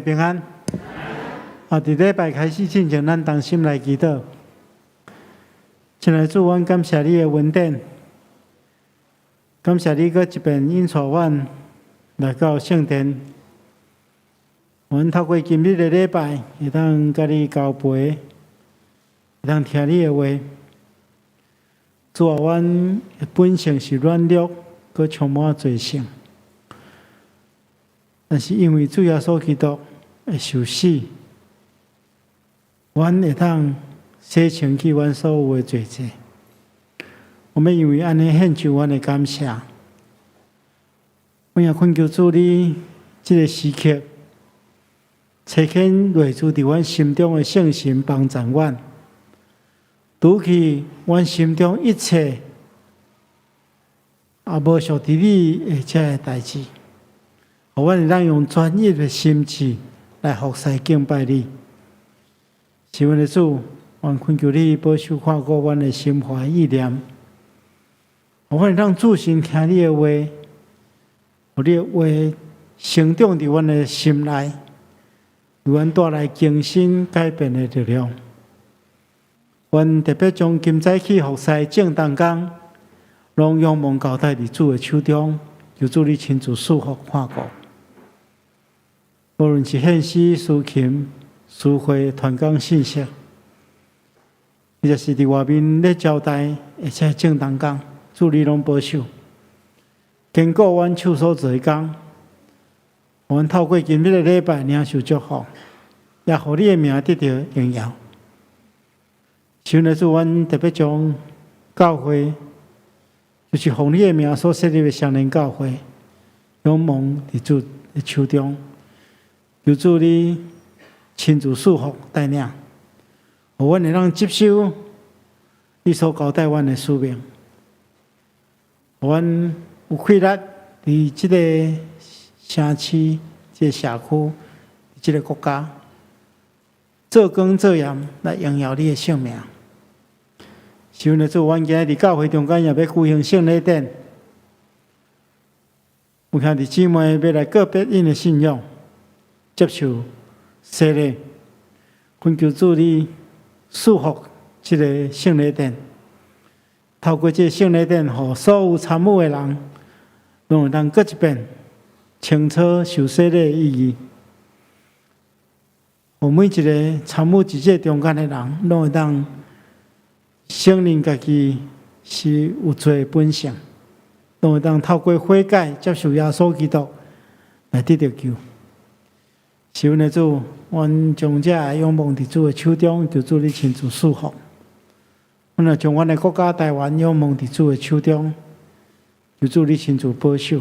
平安。伫礼拜开始之前，咱同心来祈祷。亲爱的主，阮感谢你的恩典，感谢你搁一遍引带阮来到圣殿。阮透过今日的礼拜，会当甲你交陪，会当听你的话。主啊，阮本性是软弱，搁充满罪性。但是因为主耶稣基督会受死，阮会当洗清去阮所有的罪债。我们因为安尼献上阮的感谢，我也恳求主你这个时刻，差遣类似伫阮心中的圣神帮助阮，除去阮心中一切无属于你的这个代志。互阮会当用专一的心志来服侍敬拜你。是阮的主，阮恳求你保守看顾阮的心怀意念，互阮会当注心听你的话，互你的话成长伫阮的心内，为阮带来更新改变的力量。阮特别将今早起服侍正当工，拢仰望交代伫主的手中，求主你亲自赐福看顾。无论是献诗、抒琴、诗会、传讲信息，或者是伫外面咧交代，而且正当工，主你拢保守，坚固阮手所做的工。阮透过今日的礼拜领受祝福，也互你的名得到荣耀。求呢主，阮特别将教会，就是奉你的名所设立的双年教会，仰望伫主的手中。求主你亲自赐福带领，互阮会当接受你所交代阮的使命，互阮有气力伫即个城市、即个社区、即个国家做工做盐来荣耀你的圣名。求呢主，阮今日伫教会中间也要举行圣礼典，有兄弟姊妹要来个别因的信仰。接受洗礼，恳求主你祝福这个圣礼典，透过这个圣礼典，互所有参与的人，拢会当过一遍清楚受洗礼的意义。互每一个参与伫这中间的人，拢会当承认家己是有罪的本性，拢会当透过悔改接受耶稣基督来得到救。是阮的主，阮将这仰望伫主的手中，求主你亲自赐福。阮也将阮的国家台湾仰望伫主的手中，求主你亲自保守。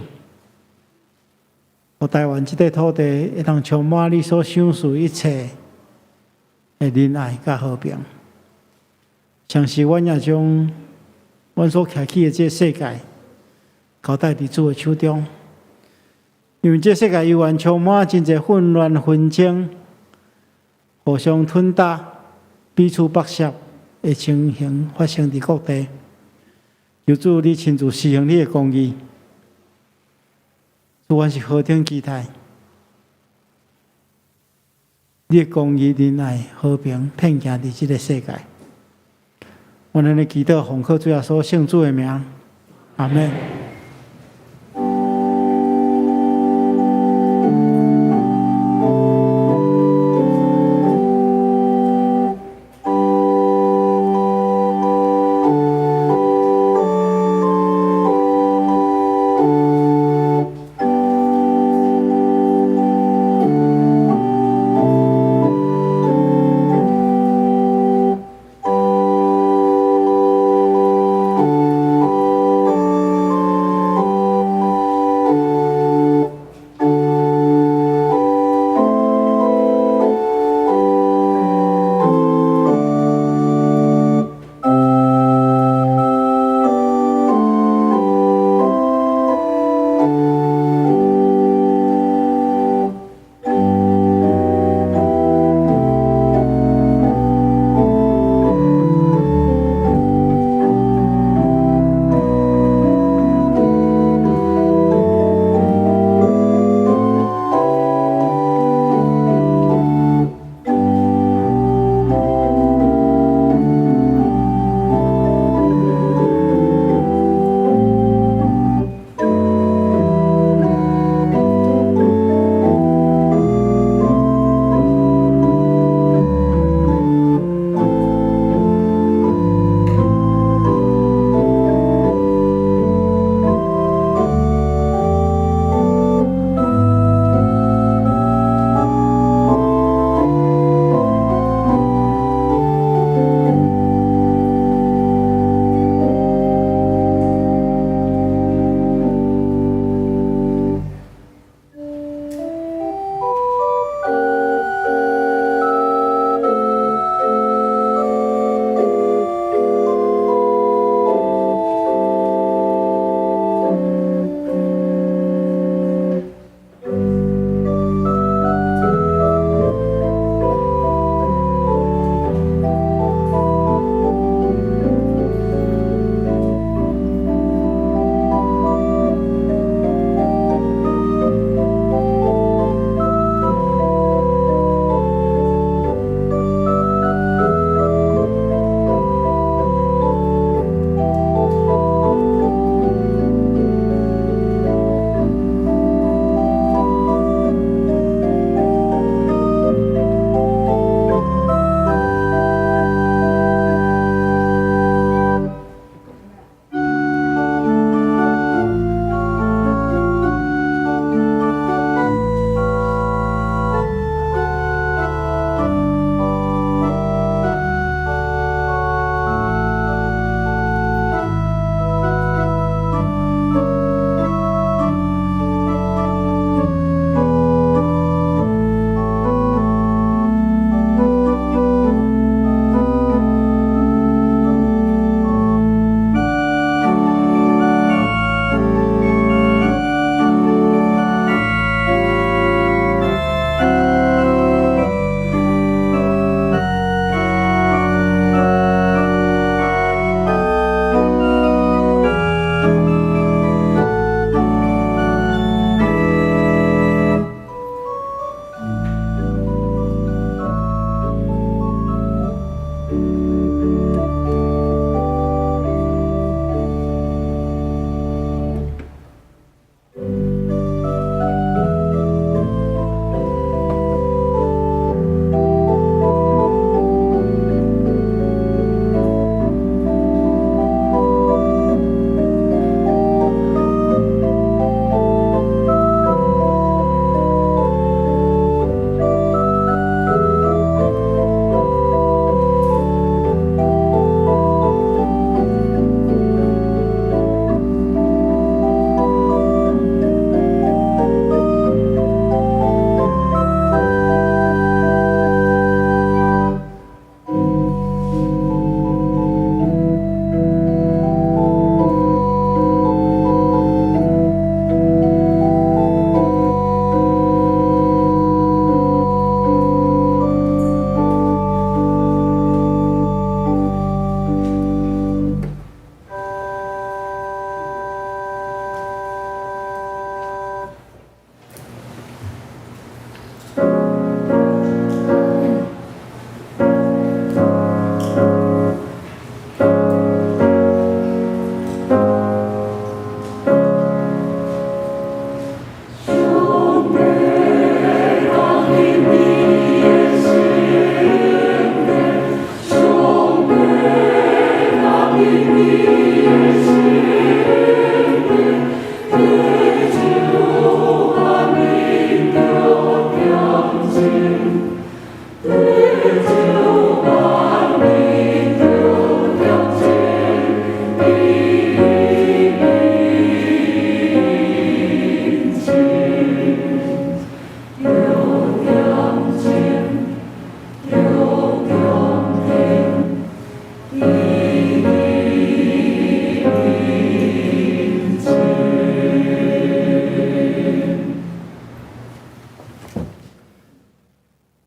互台湾这块土地会当充满你所赏赐一切的仁爱甲和平。同时，阮也将阮所徛起的这世界交代伫主的手中。因为这世界犹原充满真侪混乱纷争，互相吞打、彼此剥削的情形发生伫各地。求主你亲自施行你的公义，主阮是何等期待！你的公义、仁爱、和平遍行伫这个世界。我们的祈祷奉靠主耶稣圣主的名，阿门。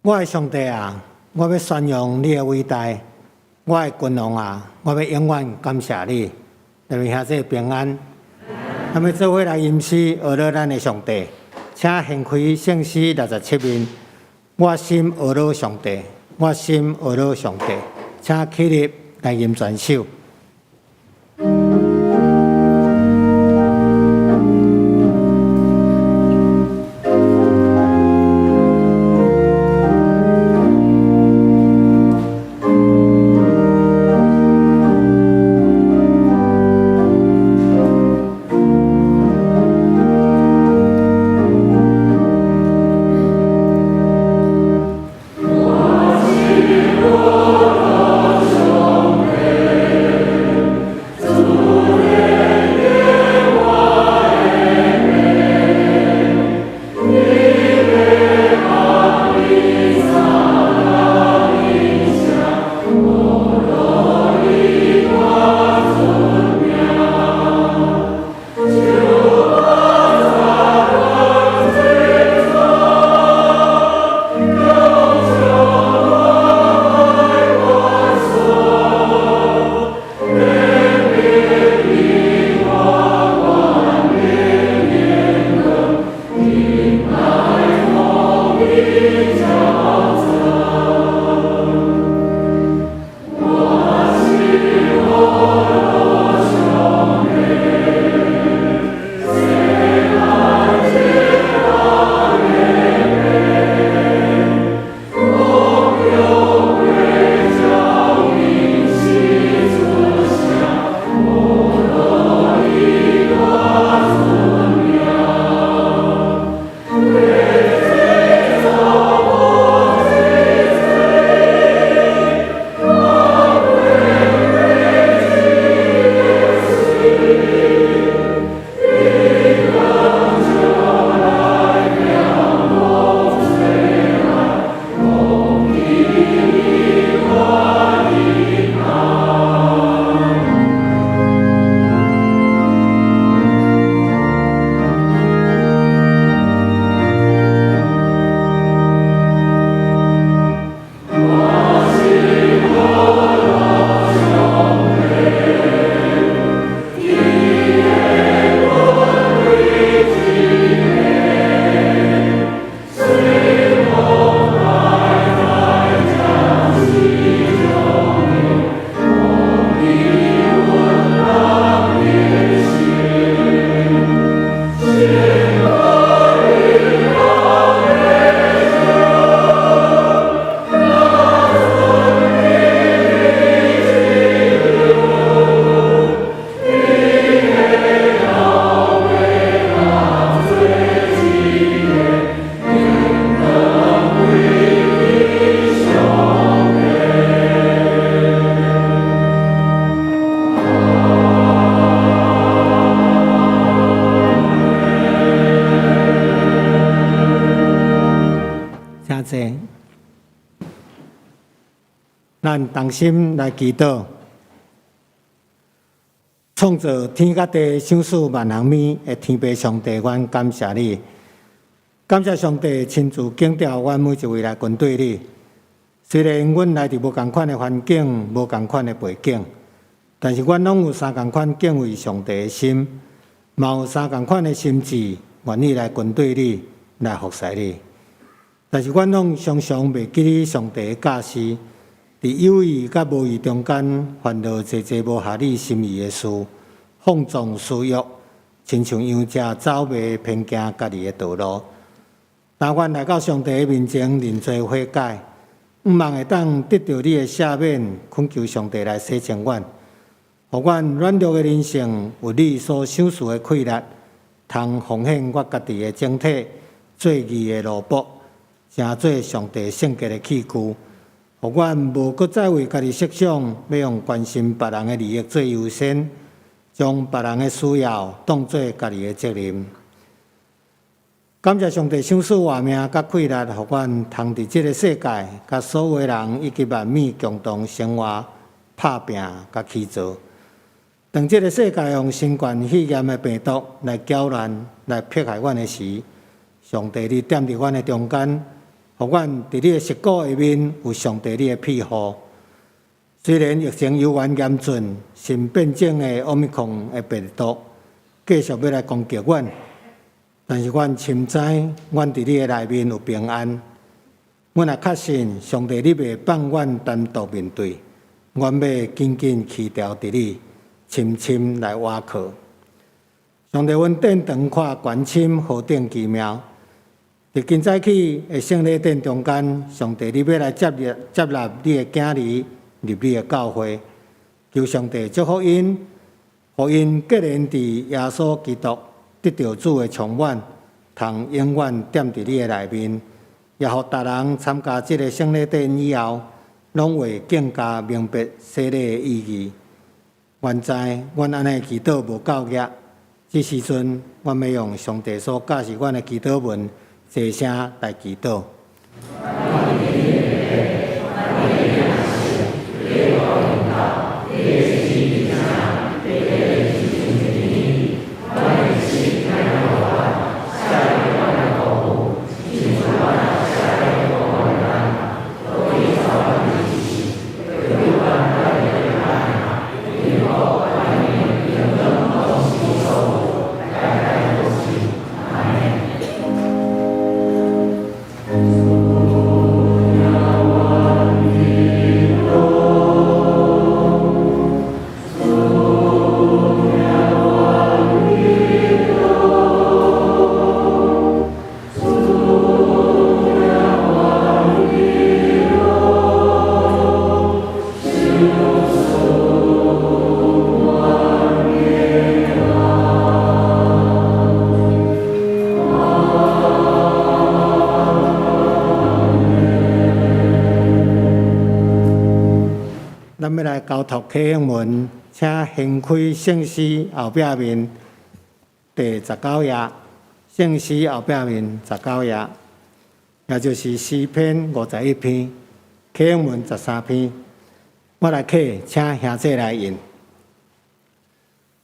我的上帝啊，我要宣扬你的伟大；我的君王啊，我要永远感谢你。愿下这平安。咱们做伙来吟诗，学乐咱的上帝。请献开圣诗67面。我心学乐上帝，我心学乐上帝。请起立来吟全首。咱同心来祈祷，创造天甲地、想事万人面的天父上帝，阮感谢你，感谢上帝亲自警调阮每一位来跟对你。虽然阮来自无共款的环境、无共款的背景，但是阮拢有三共款敬畏上帝的心，嘛有三共款的心志，愿意来跟对你，来服侍你。但是阮拢常常袂记你上帝的教示。伫有意甲无意中间，烦恼济济无合你心意的事，放纵私欲，亲像羊只走迷偏行家己的道路。但愿来到上帝的面前认罪悔改，毋望会当得到你的赦免，恳求上帝来洗净阮，互阮软弱的人生有你所赏赐的快乐，通奉献我家己的整体，做义的奴仆，成做上帝圣洁的器具。互阮无搁再为家己设想，要用关心别人的利益做优先，将别人的需要当作家己的责任。感谢上帝赏赐活命甲快乐，互阮通伫即个世界，甲所有人以及万物共同生活、拍拼甲起造。当即个世界用新冠肺炎的病毒来搅乱、来迫害阮的时，上帝你踮伫阮的中间。互阮伫你的实骨下面有上帝你的庇护。虽然疫情犹原严峻，新变种的奥密克戎的病毒继续要来攻击阮，但是阮深知，阮伫你的内面有平安。阮也确信，上帝你袂放阮单独面对，阮要紧紧去调伫你，深深来倚靠。上帝，阮殿堂看关心何等奇妙！伫今早起的圣礼殿中间，上帝你要来接纳你的囝儿入你的教会，求上帝祝福因，互因结连伫耶稣基督得到主的充满，通永远踮伫你的内面。也互大人参加这个圣礼典以后，拢会更加明白洗礼的意义。原知阮安尼祈祷无够额，这时阵阮要用上帝所教示阮的祈祷文，细声来祈祷。咱要来交托启应文，请掀开圣诗后壁面第19页，圣诗后壁面19页，也就是诗篇51篇，启应文13篇。我来启，请兄弟来引。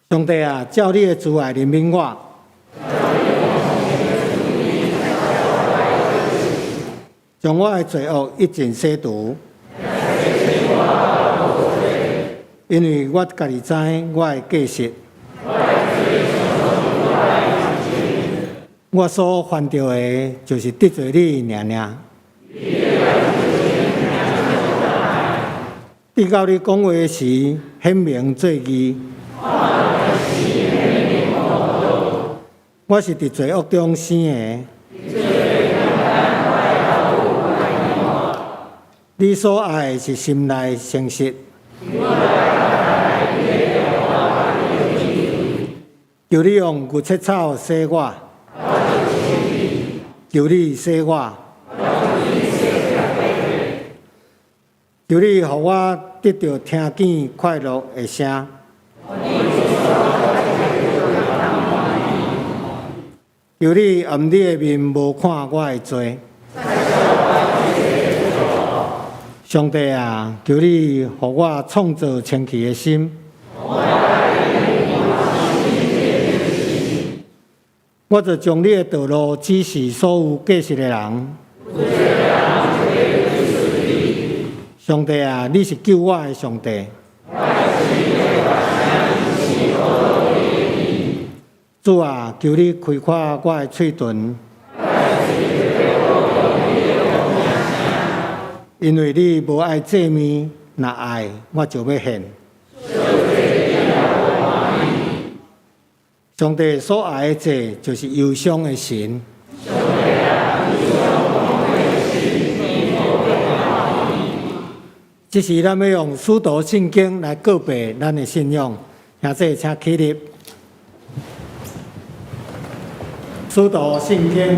上帝啊，照你的慈爱怜悯我，将我的罪恶一尽洗除。因为我家己知我的过失，我所犯着的，就是得罪你尔尔。直到你讲话时，显明做义。我是伫罪恶中生的，你所爱的是心内诚实。求你用牛切草洗我，求你洗我，求你互我得到听见快乐的声。求你暗你的面无看我的罪。上帝啊，求你互我创造清气的心。我就将你的道路指示所有过失的人。上帝啊，你是救我的上帝。主啊，求你开阔我的嘴唇，因为你无爱祭物，若爱我就要献。上帝所爱的祭，就是忧伤的神。这是咱要用使徒圣经来告白咱的信仰。现在请起立。使徒圣经。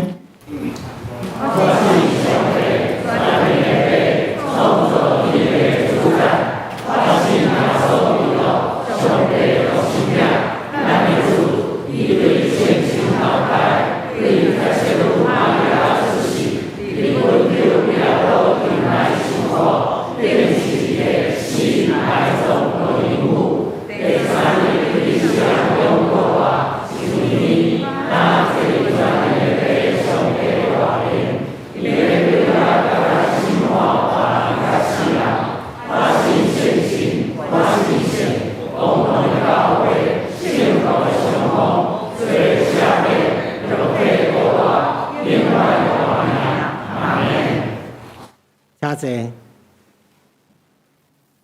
请坐。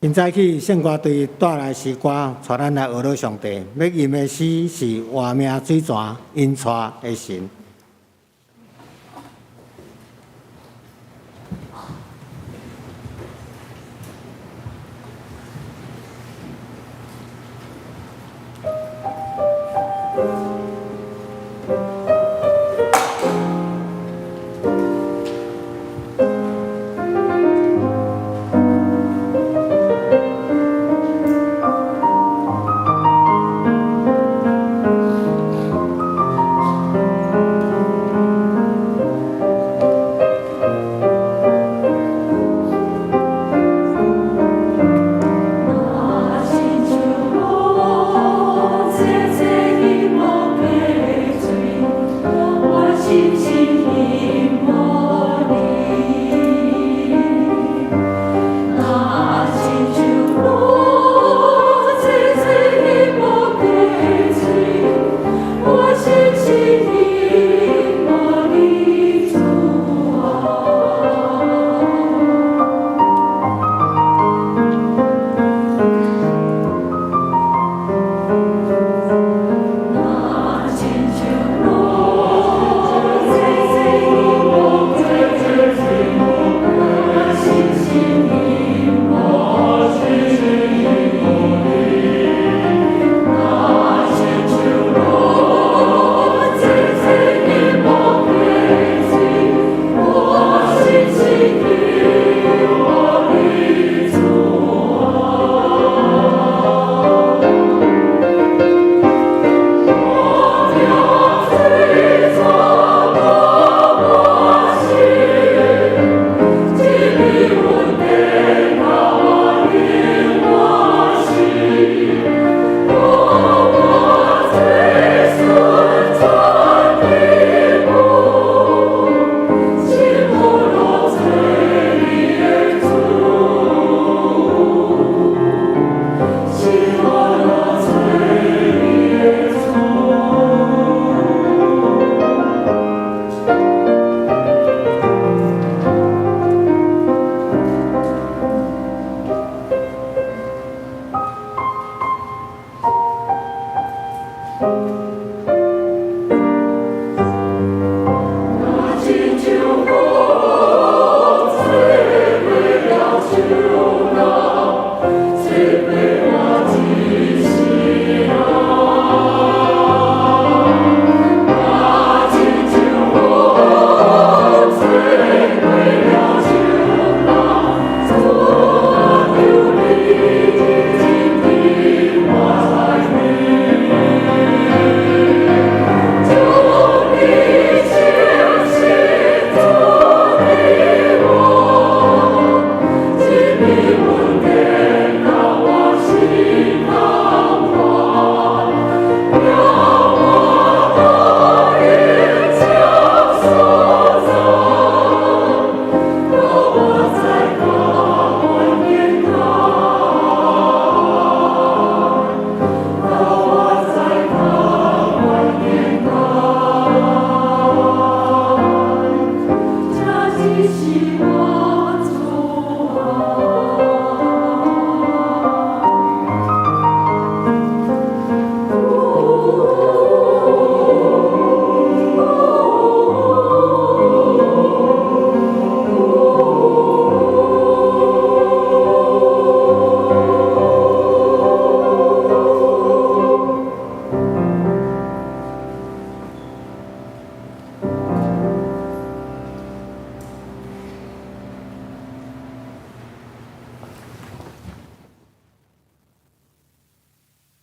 现在起，圣歌队带来诗歌，带咱来学罗上帝。要吟的诗是活命水泉因带的神。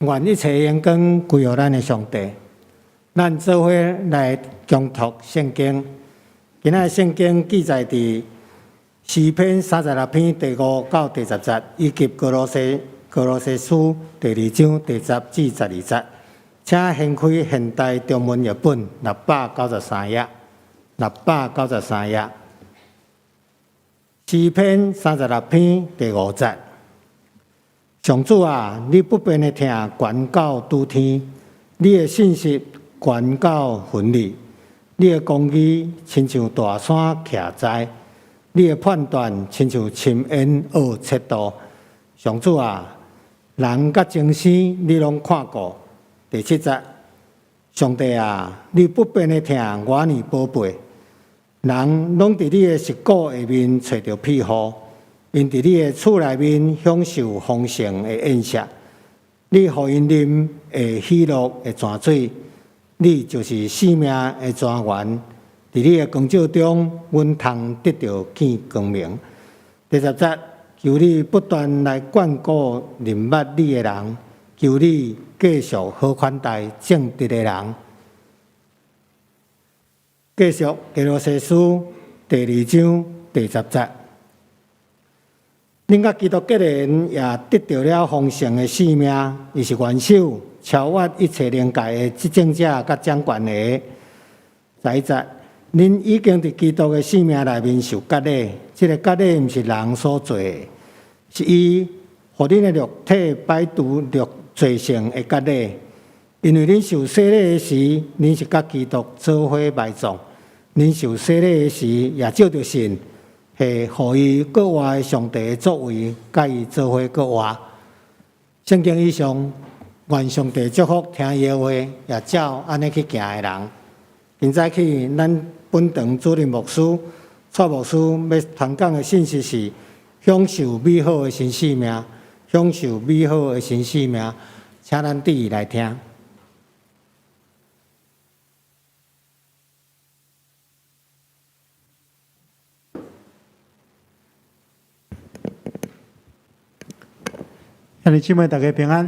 愿一切荣光归于咱的上帝。咱做伙来恭读圣经。今仔圣经记载伫诗篇36篇第5到第10节，以及歌罗西书第2章第10至12节。请掀开现代中文译本693页，693页。诗篇36篇第5节。上主啊，你不变的听，悬到诸天；你的信息悬到云里，你的公义亲像大山徛在。你的判断亲像深渊恶测度。上主啊，人甲精生你拢看过。第7节，上帝啊，你不变的听我呢宝贝，人拢伫你的石鼓下面找到庇护，因伫你的厝内面享受丰盛的宴食。你互因啉会喜乐的泉水，你就是生命的泉源。伫你的光照中，阮通得到见光明。第10节，求你不断来眷顾认捌你的人，求你继续好款待正直的人。继续，歌罗西书第2章第10节。恁甲基督结连，也得到了丰盛的性命，伊是元首，超越一切灵界的执政者甲掌权的。11节，恁已经伫基督的性命内面受割礼，这个割礼毋是人所做的，是伊互恁的肉体摆除肉罪性的割礼。因为恁受洗礼的时，恁是甲基督做伙埋葬；恁受洗礼的时，也照着信。是互伊国外上帝的作为，甲伊做伙国外。圣经以上，愿上帝祝福听伊的话，也照安尼去行的人。现在起，咱本堂主任牧师、蔡牧师要传讲的信息是：享受美好的新生命，享受美好的新生命。请咱注意来听。兄弟姊妹，大家平安。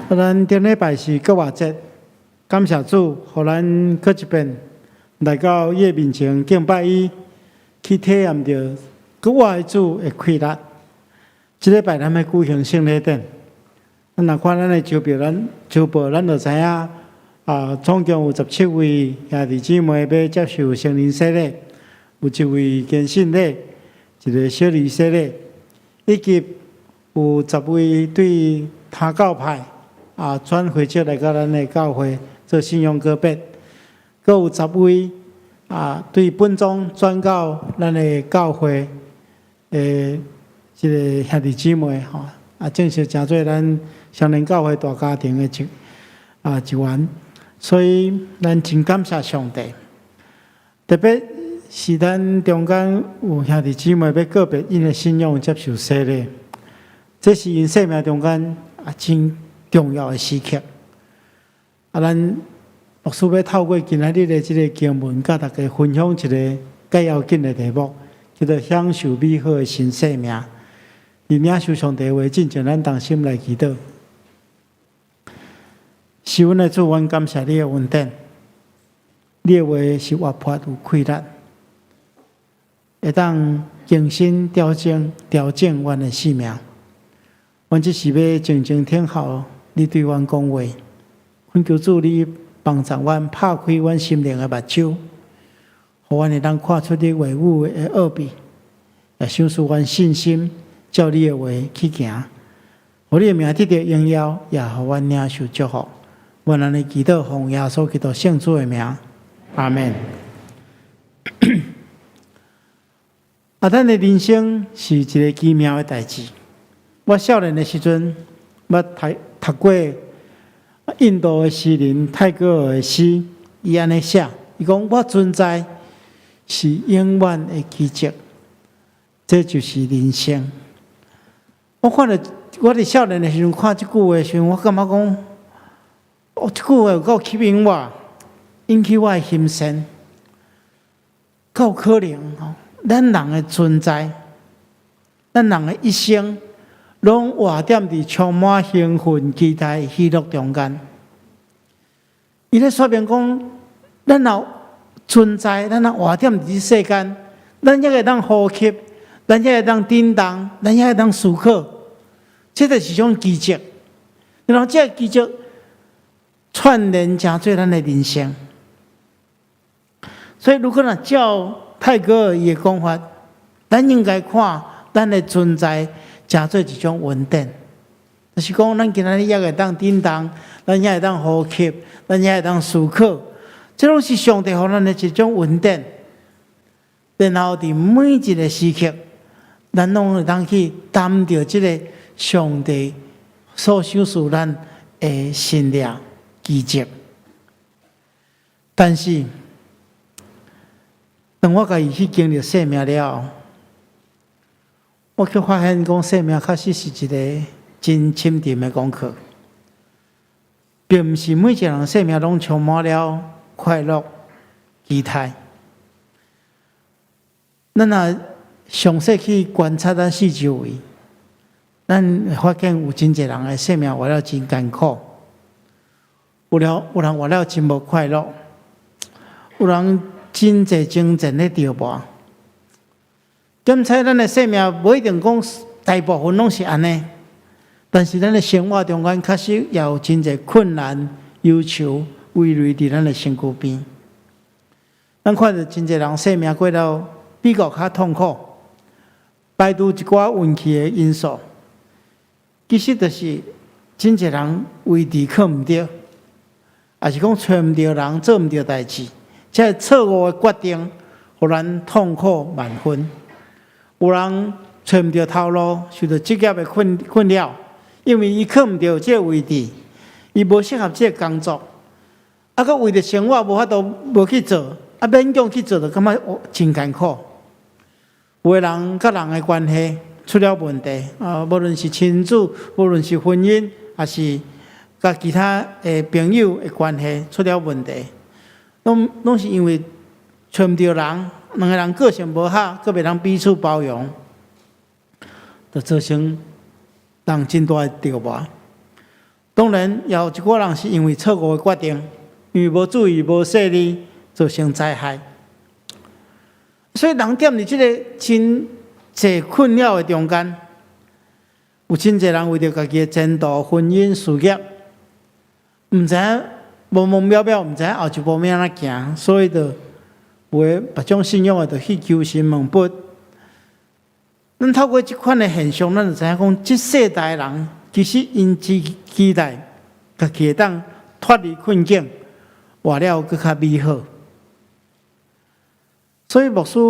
咱顶礼拜是国华节，感谢主，互咱搁一遍来到伊面前敬拜伊，去体验着国华的主的快乐。即礼拜咱要举行圣礼典，咱若看咱的周报，咱就知影总共有17位兄弟姊妹要接受圣灵洗礼，有一位坚信礼，一个小儿洗礼，以及有10位对他教派转回接来到咱的教会做信仰个别，阁有10位对本宗转到咱的教会这个兄弟姊妹正式成做咱双连教会大家庭的一员，所以咱真感谢上帝，特别是咱中间有兄弟姊妹要个别因的信仰接受洗礼。这是因生命中间真重要的时刻。咱牧师要透过今仔日的这个经文，甲大家分享一个较要紧的题目，叫做享受美好的新生命。以领受上帝话，进前咱同心来祈祷。是阮的主，阮感谢你的恩典。你的话是活泼有快乐，会当更新调整阮的生命。阮只是要静静听候你对阮讲话，恳求主你帮助阮拍开阮心灵的目睭，互阮会当看出你话语的奥秘，也享受阮信心，照你的话去行，互你的名得到荣耀，也互阮领受祝福。阮安尼祈祷，奉耶稣基督圣主的名，阿门。咱的人生是一个奇妙的代志。我少年的时阵，捌读过印度的诗人泰戈尔的诗，伊安尼写：伊讲我存在是永远的奇迹，这就是人生。我看了我伫少年的时阵看即句话的时阵，我感觉讲，即句话有够吸引我，引起我的心声。够可能咱人的存在，咱人的一生。拢活踮伫充满兴奋、期待、喜乐中间。伊咧说明讲，咱若存在，咱若活踮伫世间，咱也会当呼吸，咱也会当振动，咱也会当思考，这就是一种奇迹。然后这个奇迹串联成做咱的人生。所以，如果若照泰戈尔伊的讲法，咱应该看咱的存在。成做一种稳定，就是讲，咱今仔日也会当振动，咱也会当呼吸，咱也会当思考，这拢是上帝予咱的一种稳定。然后伫每一个时刻，咱拢会当去担着即个上帝所赏赐咱的信念奇迹。但是，当我家己去经历生命了后，我却发现讲生命确实是一个真深沉的功课，并毋是每一个人生命拢充满了快乐、期待。咱若详细去观察咱四周围，咱会发现有真侪人的生命活了真艰苦，有人活了真无快乐，有人真侪精神咧凋亡。检测咱的生命不一定讲大部分拢是安尼，但是咱的生活中间确实也有真侪困难、忧愁围绕伫咱的身躯边。咱看到真侪人生命过了比较较痛苦，排除一寡运气的因素，其实就是真侪人位置靠毋着，也是讲找毋着人，做毋着代志，这错误的决定，互咱痛苦万分。有人找毋着头路，受到职业的困扰，因为伊靠毋着这个位置，伊无适合这个工作，佮为着生活无法度无去做，勉强去做就感觉真艰苦。有的人甲人的关系出了问题，无论是亲子，无论是婚姻，还是甲其他的朋友的关系出了问题，拢是因为找毋着人。两个人个性无合，阁袂通彼此包容，就造成人真大的凋亡。当然，也有一寡人是因为错误的决定，因为无注意、无细腻，造成灾害。所以，人踮伫即个真侪困扰的中间，有真侪人为着家己的前途、婚姻、事业，毋知影模模渺渺，毋知影后一步要安怎行，所以就有的别种信仰的，就去求神问卜。咱透过即款的现象，咱就知影讲，即世代的人其实因期待，家己会当脱离困境，活了更较美好。所以牧师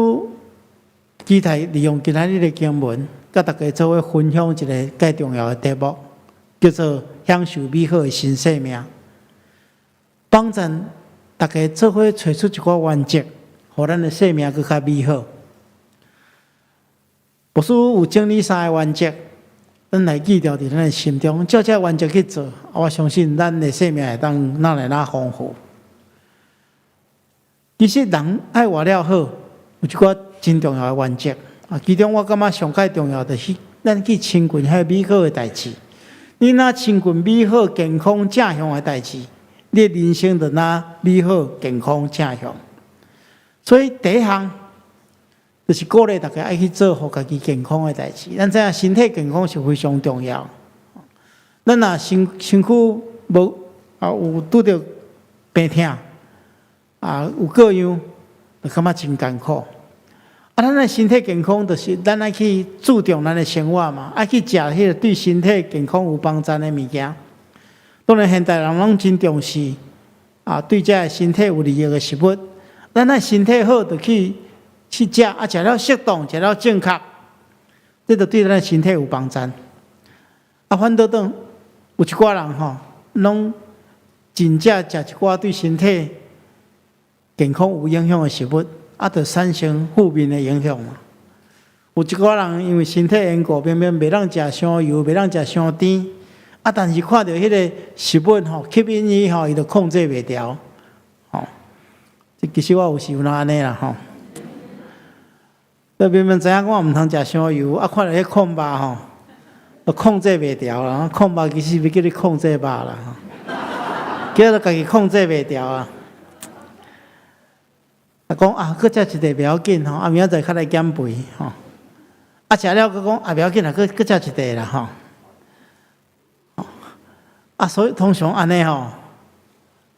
期待利用今仔日的经文，甲大家做伙分享一个介重要的题目，叫做享受美好的新生命，帮助大家做伙找出一个原则。互咱的生命更较美好。牧师有整理3个原则，咱来记牢伫咱的心中，照这原则去做，我相信咱的生命会当哪来哪丰富。其实人爱活了好，有一寡真重要的原则其中我感觉上介重要的是，咱去亲近遐美好的代志。你若亲近美好、健康、正向的代志，你的人生就若美好、健康、正向。所以第一项就是鼓励大家爱去做互家己健康的代志。咱知影身体健康是非常重要。咱若身躯无有拄着病痛有各样，就感觉真艰苦。咱的身体健康就是咱爱去注重咱的生活嘛，爱去食迄个对身体健康有帮助的物件。当然现代人拢真重视对这身体有利益的食物。咱那身体好，就去食，食了适当，食了正确，这就对咱的身体有帮助。反倒有一寡人拢真正食一寡对身体健康有影响的食物，就产生负面的影响嘛。有一寡人因为身体缘故，偏偏袂当食伤油，袂当食伤甜，但是看到迄个食物吸引伊伊就控制袂掉。其实我有时有安尼啦明明知影我毋通食伤油，看到迄控肉就控制袂掉啦。控肉其实要叫你控制肉啦，叫你家己控制袂掉讲搁食一块不要紧明仔载较来减肥食了佮讲不要紧搁食一块啦所以通常安尼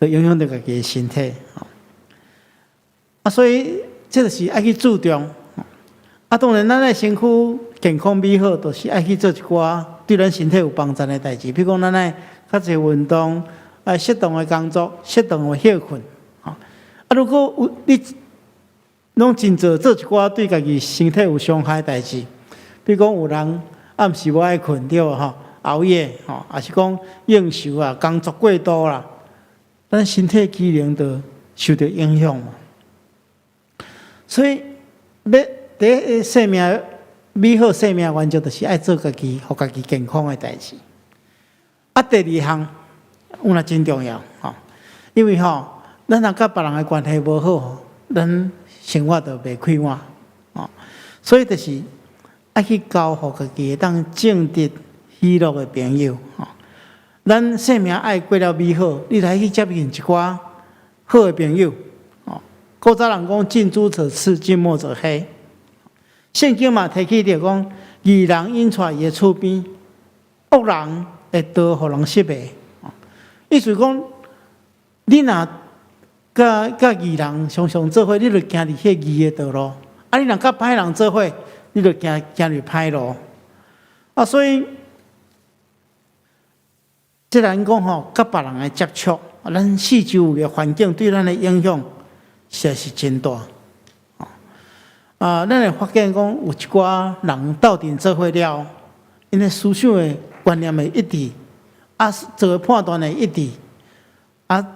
就影响到家己的身体所以这就是爱去注重当然咱的身躯健康美好，就是爱去做一寡对咱身体有帮助的代志，比如讲咱爱较侪运动，适当的工作，适当的休困如果你拢真做一寡对家己身体有伤害的代志，比如讲有人暗时无爱困对吼，熬夜吼，也是讲应酬啊，工作过度啦，咱身体机能就受到影响嘛。所以要第一生命美好生命原则就是爱做家己，互家己健康的代志。啊，第二项有那真重要吼，因为吼，咱若甲别人的关系无好，咱生活就袂快活哦。所以就是爱去交互家己当正直喜乐的朋友吼。咱生命爱过了美好，你来去接近一寡好的朋友哦。古早人讲近朱者赤，近墨者黑。圣经嘛提起着讲，义人因带伊的厝边，恶人会导互人失败。意思讲，你若甲义人常常做伙，你就行伫迄义的道路；啊，你若甲歹人做伙，你就行入歹路。啊，所以即咱讲吼，甲别人的接触，咱四周的环境对咱的影响，实在是真大。咱会发现讲有一寡人斗阵做伙了，因为思想的观念会一致，啊，做的判断会一致，啊，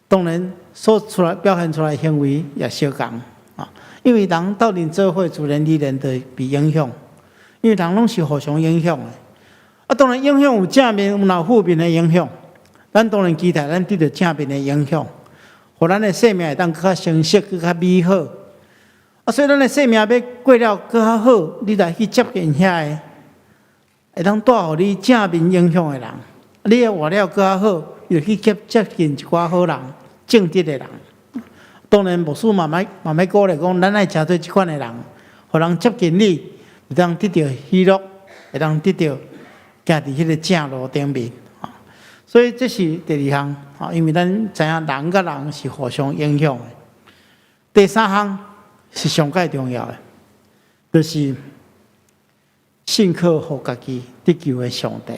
当然所出来表现出来的行为也相共啊。因为人斗阵做伙，自然而然就被影响，因为人拢是互相影响的。啊，当然影响有正面，有负面的影响。咱当然期待咱得到正面的影响，互咱的生命会当更较成熟、更较美好。啊，所以咱的生命要过了更较好，你来去接近遐个，会当带互你正面影响的人。你要活了更较好，就去接近一寡好人、正直的人。当然，牧师慢慢鼓励讲，咱爱真做即款的人，互人接近你，会当得到喜乐，会当得到行伫迄个正路顶面。所以这是第二项，因为咱知影人甲人是互相影响的。第三项。是上界重要的，就是信靠互家己得救的上帝。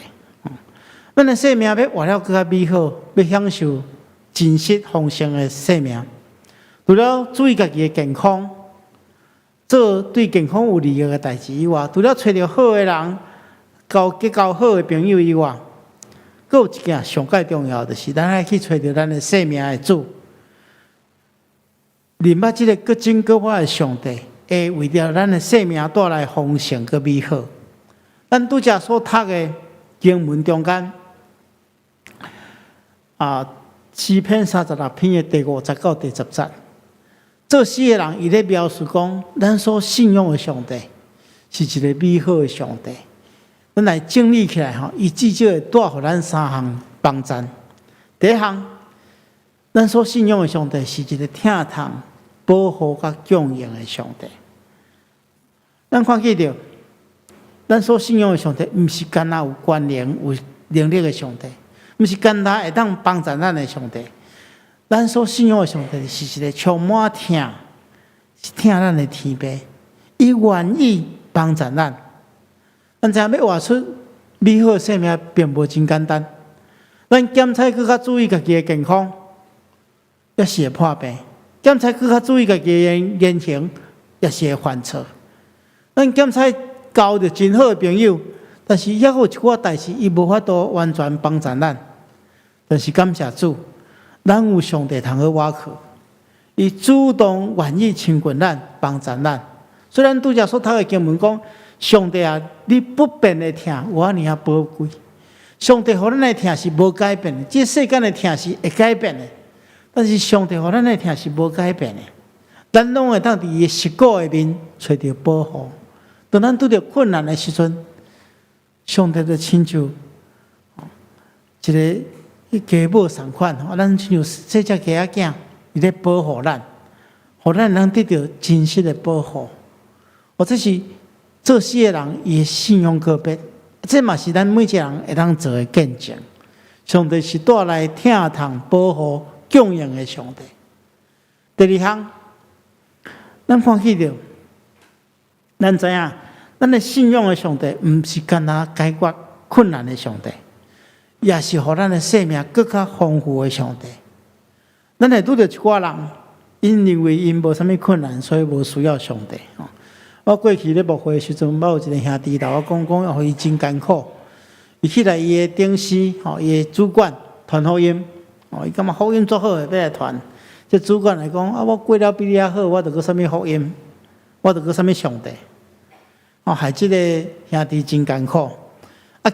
咱的生命要活了更加美好，要享受真实丰盛的生命。除了注意家己的健康，做对健康有利益的代志以外，除了找到好的人，结交好的朋友以外，还有一件上界重要的，就是咱爱去找到咱的生命的主。明白这个更真更活的上帝，会为了咱的生命带来丰盛和美好。咱拄则所读的经文中间，诗篇36篇的第5节到第10节，这四个人伊咧描述讲，咱所信仰的上帝是一个美好的上帝。咱来整理起来吼，伊至少会带互咱三项帮助。第一项，咱所信仰的上帝是一个疼痛、保护甲供应的上帝。咱看见着，咱所信仰的上帝，毋是干那有关联、有能力的上帝，毋是干那会当帮助咱的上帝。咱所信仰的上帝是一个充满疼，是疼咱的天父，伊愿意帮助咱。咱知影要活出美好生命，并无真简单。咱检查更较注意家己的健康，也是会破病；检查更较注意家己的言行，也是会犯错。咱检查交着真好的朋友，但是也有一寡代志，伊无法度完全帮助咱。但是感谢主，咱有上帝通好倚靠，伊主动愿意亲近咱，帮助咱。虽然拄则所读的经文讲，上帝啊，你不变的疼有遐尔啊宝贵。上帝予咱的疼是无改变的，这世间的疼是会改变的，但是上帝予咱的疼是无改变的。咱拢会当伫伊十个下面找到保护。当咱拄着困难的时阵，上帝就亲像一个家母同款，咱亲像这只鸡仔囝，伊咧保护咱，互咱能得到真实的保护。这是这四个人伊的信仰个别，这嘛是咱每一个人会当做的见证。上帝是带来疼痛、保护、供应的上帝。第二项，咱看起着，咱知影，咱的信仰的上帝，毋是干那解决困难的上帝，也是互咱的生命更较丰富的上帝。咱会拄着一寡人，因认为因无啥物困难，所以无需要上帝。我过去咧牧会的时阵，我有一个兄弟甲我讲，要互伊真艰苦。伊起来伊的顶司，伊的主管传福音，伊感觉福音足好诶，要来传。这主管来讲，我过了比你还好，我着搁啥物福音，我着搁啥物上帝。害即个兄弟真艰苦。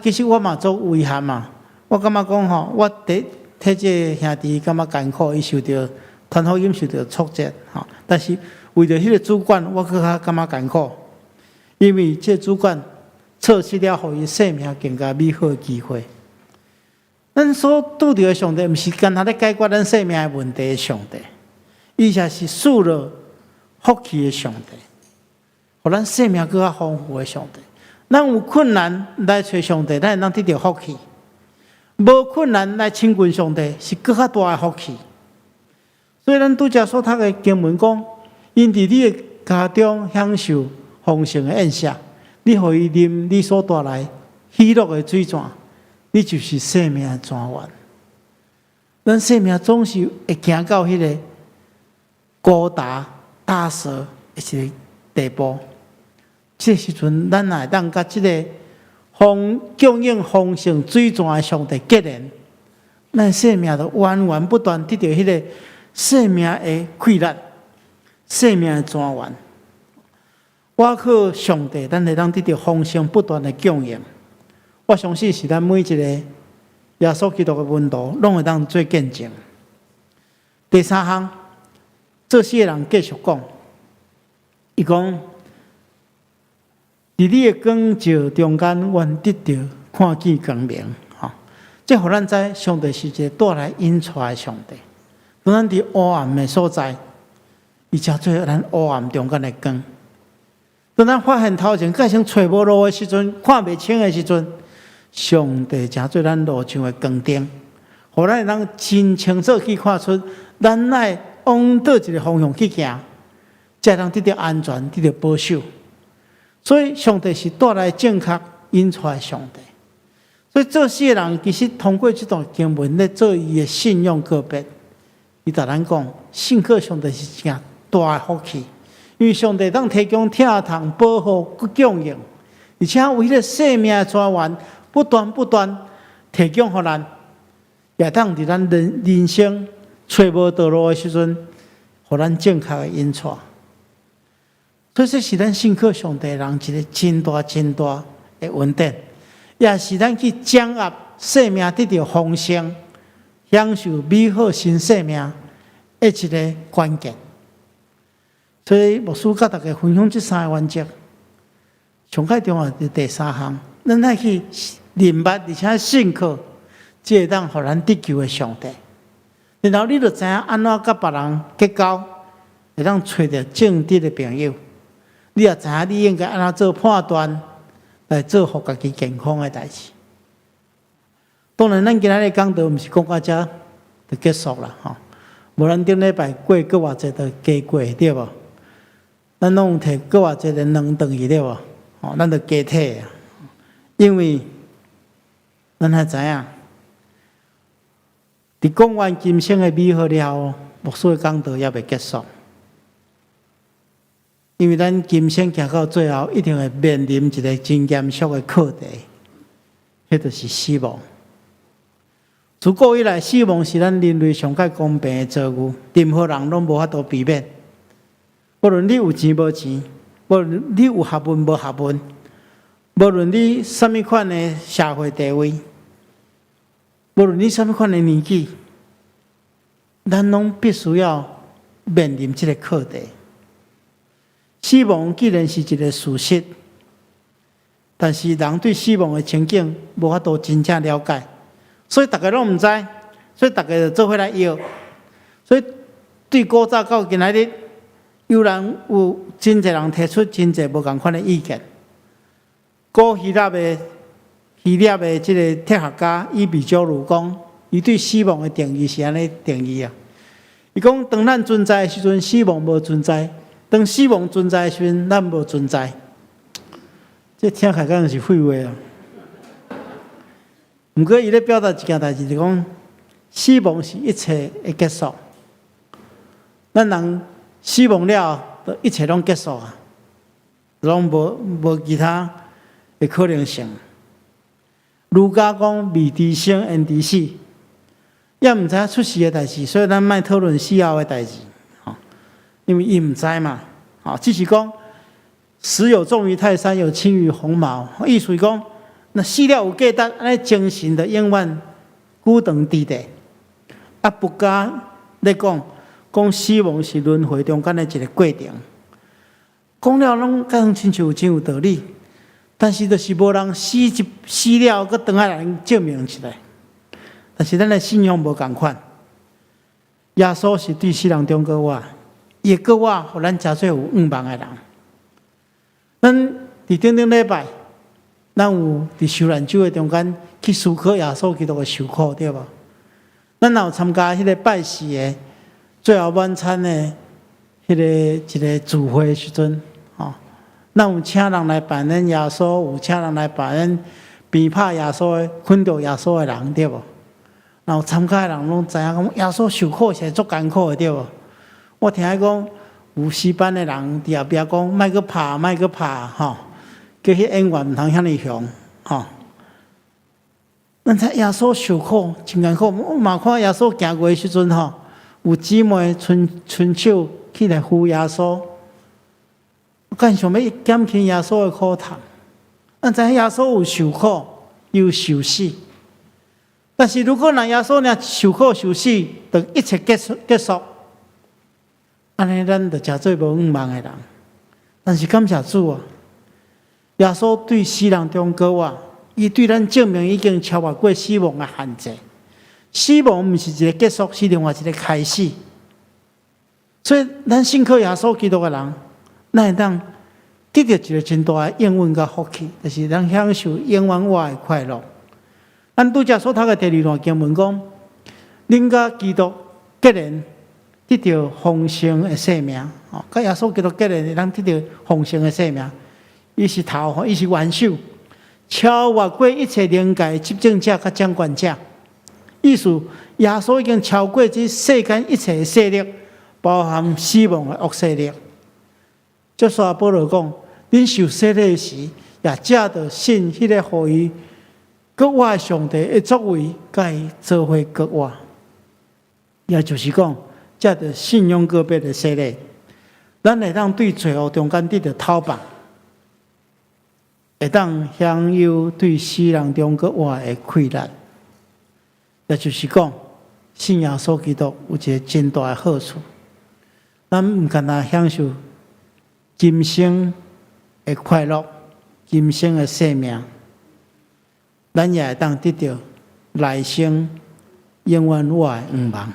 其实我嘛做遗憾嘛，我感觉讲我替这兄弟感觉艰苦，伊受到传福音受到挫折，但是为着迄个主管，我搁较感觉艰苦，因为这主管错失了互伊生命更加美好的机会。咱所拄着的上帝，毋是干那咧解决咱生命的问题的上帝，伊才是赐了福气的上帝，互咱生命更加丰富的上帝。咱有困难来找上帝，咱会当得到福气；无困难来亲近上帝，是更较大的福气。所以咱拄则所读的经文讲，因伫你的家中享受丰盛的宴席，你互伊啉你所带来喜乐的水泉，你就是生命的泉源。咱生命总是会行到迄个高大大蛇一个地步。这时阵，咱也当甲这个供应丰盛水泉的上帝结连，咱生命就源源不断得到迄个生命的快乐，生命的泉源。我靠上帝，咱会当得到丰盛不断的供应。我相信是咱每一个耶稣基督的门徒，拢会当做见证。第三项，这些人继续讲，伊讲。伫你的光照中间，愿得到看见光明。这互咱知，上帝是一个带来引出的上帝。当咱伫黑暗的所在，伊才做咱黑暗中间的光。当咱发现头前改成找无路的时阵，看袂清的时阵，上帝才做咱路上的光灯，互咱会当真清楚去看出，咱乃往倒一个方向去行，才能得到安全，得到保守。所以，上帝是带来正确引出的上帝。所以，这些人其实通过这段经文来做伊的信用告别。伊甲咱讲，信靠上帝是一件大的福气，因为上帝当提供疼痛、保护、佮供应，而且为迄个生命的泉源不断提供予咱，也当伫咱人生找无道路的时阵，予咱正确的引出。所以这是咱信靠上帝人一个真大的恩典，也是咱去掌握生命得到丰盛、享受美好新生命的一个关键。所以牧师甲大家分享这三个原则，上较重要的第三项，咱爱去明白而且信靠，这会当互咱得救的上帝。然后你就知影安怎甲别人结交，会当找到正直的朋友。你也知影，你应该安怎做判断，来做互家己健康的代志。当然，咱今仔日讲道毋是讲到这就结束了吼，无咱顶礼拜过搁偌济就加过对无？咱拢摕搁偌济个两顿去对无？吼，咱就加体啊，因为咱还知影，伫讲完今生的美好了后，牧师的讲道也未结束。因为咱今生行到最后，一定会面临一个真严肃的课题，迄就是死亡。自古以来，死亡是咱人类上较公平的造物，任何人拢无法度避免。无论你有钱无钱，无论你有学问无学问，无论你什么款的社会地位，无论你什么款的年纪，咱拢必须要面临这个课题。死亡既然是一个事实，但是人对死亡的情景无法度真正了解，所以大家拢唔知，所以大家就做伙来摇。所以对古早到今仔日，有人有真侪人提出真侪无同款的意见。古希腊的这个哲学家伊比鸠鲁讲，伊对死亡的定义是安尼定义啊。伊讲，当咱存在的时阵，死亡无存在。当死亡存在的时阵，咱无存在，这听起来敢是废话啊！不过，伊咧表达一件代志，就讲死亡是一切的结束。咱人死亡了，一切拢结束啊，拢无其他的可能性。儒家讲未知生，焉知死？也毋知影出世的代志，所以咱莫讨论死后的代志，因为伊毋知嘛，只是讲死有重于泰山，有轻于鸿毛。意思是讲，那死了有价值，安尼精神就永远久长伫地。啊，佛家咧讲死亡是轮回中间的一个过程，讲了拢讲亲像真有道理，但是就是无人死了，搁倒来人证明起来。但是咱的信仰无共款，耶稣是对死人中国活，伊个活，互咱诚侪有愿望的人。咱伫顶顶礼拜，咱有伫受难周的中间去思考耶稣基督的受苦，对无？咱也有参加迄个拜祀的最后晚餐的迄个一个聚会的时阵，咱有请人来扮演耶稣，有请人来扮演鞭拍耶稣的、捆着耶稣的人，对无？然后参加的人拢知影讲，耶稣受苦是足艰苦的，对无？我听讲有诗班的人伫后壁讲，莫去拍，莫去拍，叫迄演员毋通遐尼凶，咱知耶稣受苦真艰苦，我嘛看耶稣行过的时阵，有姊妹伸手起来扶耶稣，我干想要减轻耶稣的苦痛。咱知耶稣有受苦，又受死。但是如果耶稣若受苦受死，就一切结束，安尼咱就诚做无愿望的人。但是感谢主啊，耶稣对死人中国活，伊对咱证明已经超越过死亡的限制。死亡毋是一个结束，是另外一个开始。所以咱信靠耶稣基督的人，咱会当得到一个真大的应允甲福气，就是咱享受永远活的快乐。咱拄则所读的第二段经文讲，恁甲基督结连得到丰盛的生命，甲耶稣基督结连，咱得到丰盛的生命。伊是头，伊是元首，超越过一切灵界执政者甲掌权者。意思，耶稣已经超过这世间一切的势力，包含死亡的恶势力。就说保罗讲，恁受洗礼时，也借着信迄个互伊国活的上帝的作为，甲伊做伙国活。也就是讲，借着信仰个别的洗礼，咱会当对罪恶中间得到讨棒，会当享有对死人中国活的快乐。也就是讲，信耶稣基督有一个真大的好处，咱毋单单享受今生的快乐、今生的生命，咱也会当得到来生永远活的愿望。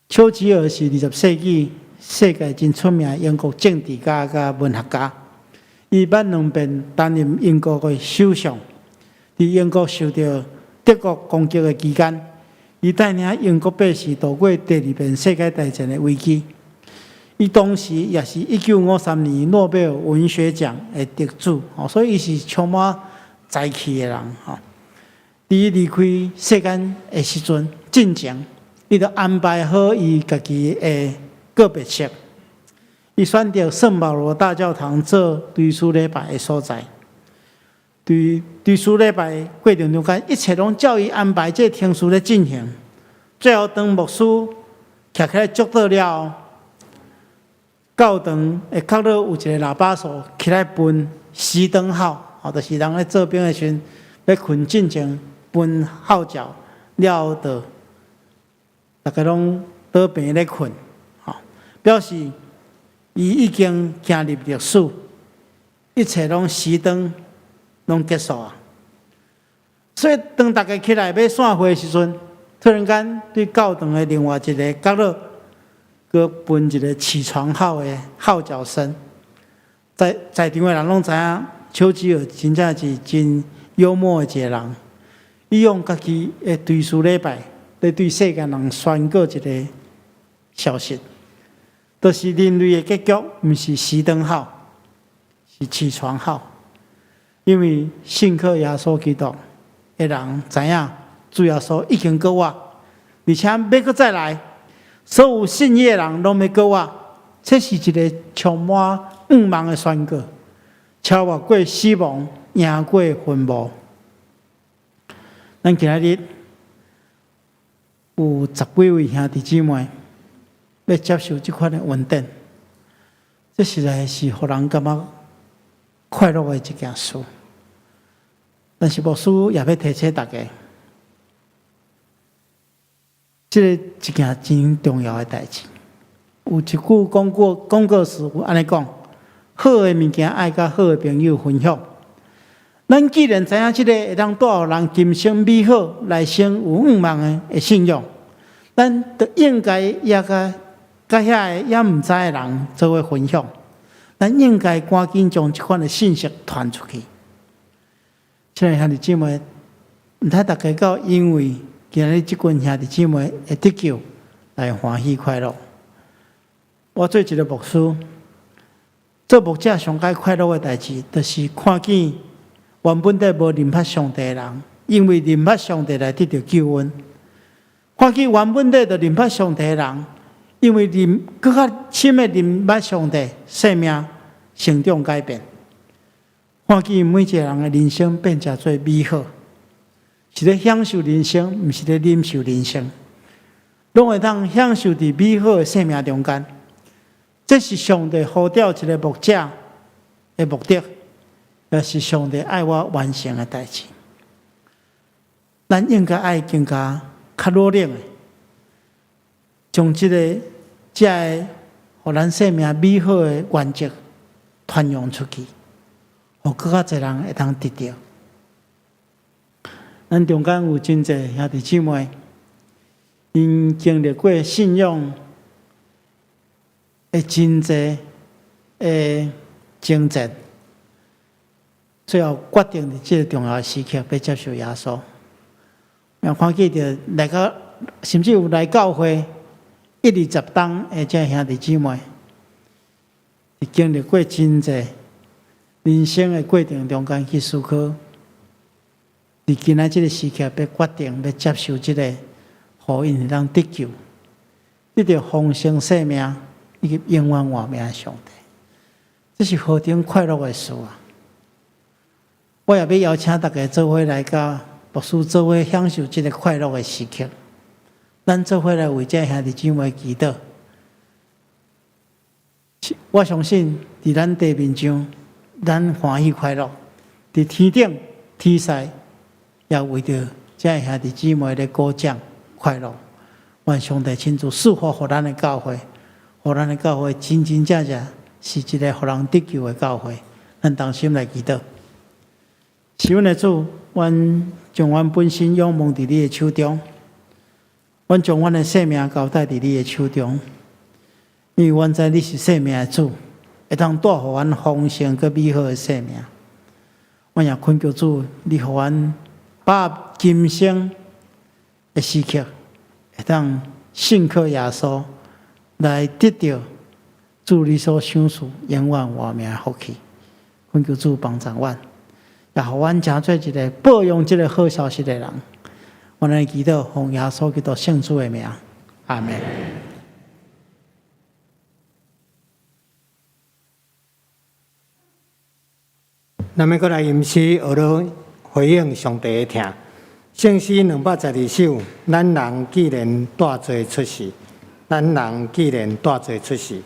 丘吉尔是20世纪世界真出名的英国政治家甲文学家，伊捌2遍担任英国的首相。在英国受到德国攻击的期间，伊带领英国百姓度过第2遍世界大战的危机。伊当时也是1953年诺贝尔文学奖的得主，所以伊是充满才气的人。在伊离开世间的时阵，进前伊就安排好伊家己的告别式。伊选择圣保罗大教堂做追思礼拜的所在。对书礼拜过程中间，一切拢照伊安排，这程序咧进行。最后，当牧师徛起来祝祷了后，教堂的角落有一个喇叭手起来分熄灯号，就是人咧做兵的时阵要困进前分号角了后，就大家拢倒平咧困，表示伊已经行入历史，一切拢熄灯。拢结束啊！所以当大家起来要散会的时阵，突然间对教堂的另外一个角落，佮分一个起床号的号角声。在场的人拢知影，丘吉尔真正是真幽默的一个人。伊用家己的追思礼拜，来对世间人宣告一个消息，就是人类的结局，毋是熄灯号，是起床号。因为信靠耶稣基督的人知影，主耶稣已经过活，而且要搁再来，所有信耶的人拢要过我。这是一个充满盼望的宣告，超越过死亡，赢过坟墓。咱今仔日有10几位兄弟姊妹要接受这款的恩典，这实在是互人感觉快乐的一件事。但是牧师也要提醒大家，这个一件真重要的代志。有一句广告词有安尼讲：好的物件爱甲好的朋友分享。咱既然知影这个会当带予人今生美好、来生有盼望的信仰，咱就应该也甲遐也毋知的人做伙分享。咱应该赶紧将这款的信息传出去。亲爱兄弟姊妹，毋通大家到因为今日这群兄弟姊妹会得救来欢喜快乐。我做一个牧师，做牧者上解快乐的代志，就是看见原本在无认识上帝的人，因为认识上帝来得到救恩；看见原本在认识上帝的人，因为更较深的认识上帝，生命成长改变；看见每一个人的人生变成最美好，是咧享受人生，毋是咧忍受人生，拢会当享受伫美好的生命中间。这是上帝呼召一个牧者的目的，也是上帝爱我完成的代志。咱应该爱更加较努力的，将这个互咱生命美好的原则传扬出去，互更较侪人会当得到。咱中间有真侪兄弟姊妹，因经历过信仰的真侪的征战，最后决定伫这个重要的时刻要接受耶稣。也看见着来到，甚至有来教会1、20当的这兄弟姊妹，是经历过真侪人生的过程中间去思考，伫今仔这个时刻要决定要接受这个，互因会当得救，得到丰盛生命以及永远活命的上帝，这是何等快乐的事啊！我也要邀请大家做伙来到牧师做伙享受这个快乐的时刻。咱做伙来为这兄弟姊妹祈祷。我相信，伫咱地面上，咱欢喜快乐；伫天顶、天使，也为着这兄弟姊妹的鼓掌快乐。愿上帝亲自赐福给咱的教会。互咱的教会真真正正是一个互人得救的教会，咱同心来祈祷。是阮的主，阮将阮本身仰望伫你的手中，阮将阮的生命交代伫你的手中，因为阮知你是生命的主，会当带予阮丰盛佮美好的生命。阮也恳求主，你互阮把握今生的时刻，会当信靠耶稣。来得到主你所想事永远活命的福气，恳求主帮助阮，也互阮成做一个报用这个好消息的人。阮来祈祷，奉耶稣基督圣主的名，阿门。咱要过来吟诗学了回应上帝的听，圣诗212首，咱人既然带罪出世。咱人既然带罪出世，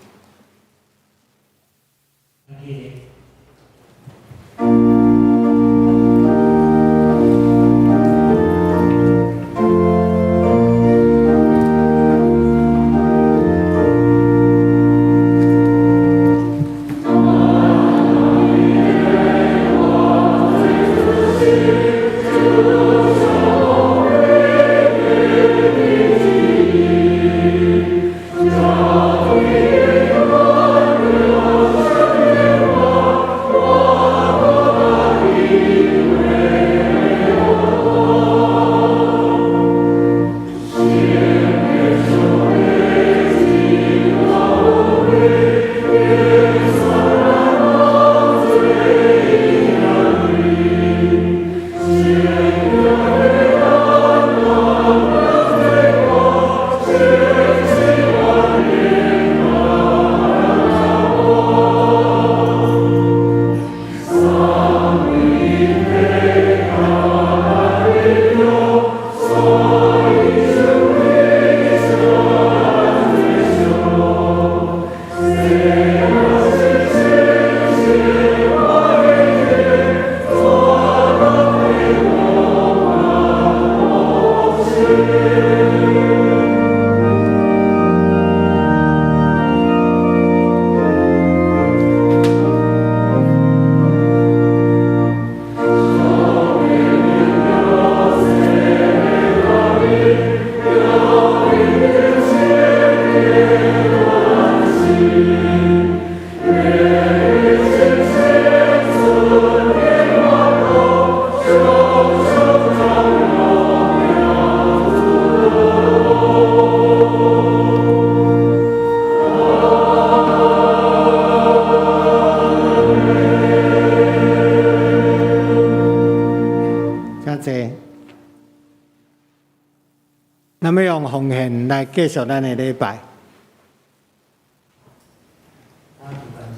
用奉献来继续咱的礼拜。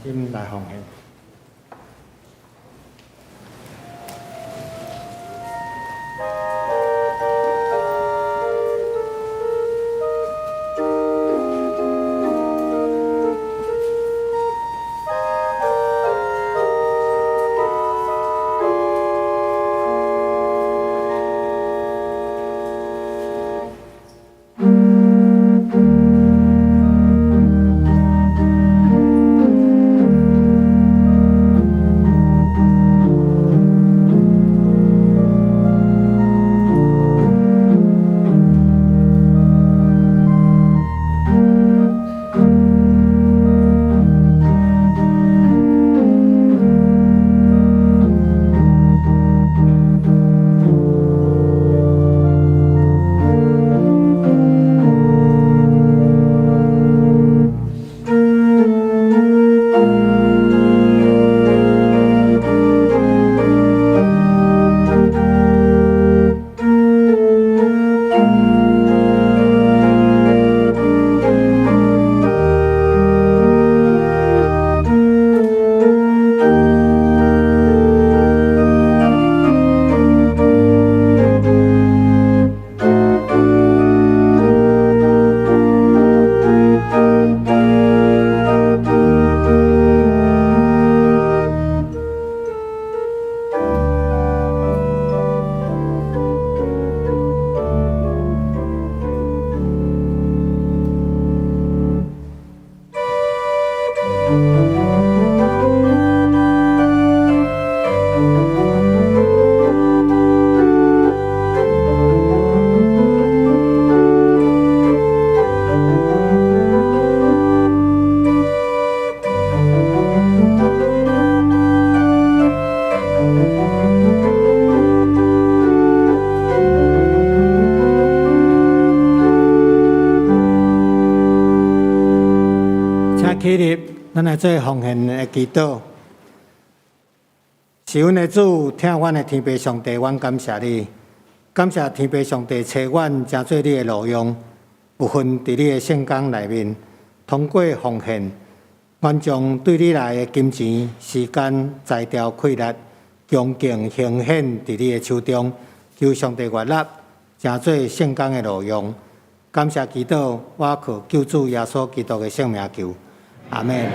心来奉献。起立，咱来做奉献的祈祷。是阮的主，听阮的天父上帝，阮感谢你，感谢天父上帝找阮成做你的路用，有份伫你的圣工内面，通过奉献，阮将对你来的金钱、时间、才调、气力、恭敬奉献伫你的手中，求上帝悦纳，成做圣工的路用。感谢祈祷，我靠救主耶稣基督的圣名求。阿们。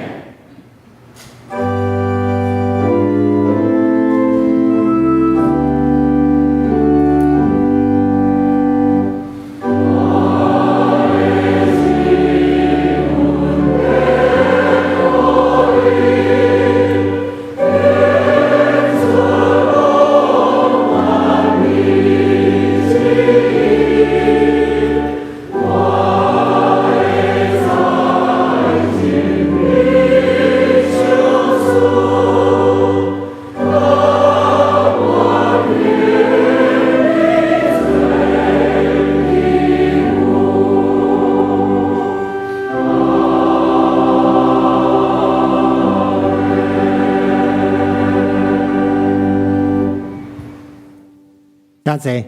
谢谢。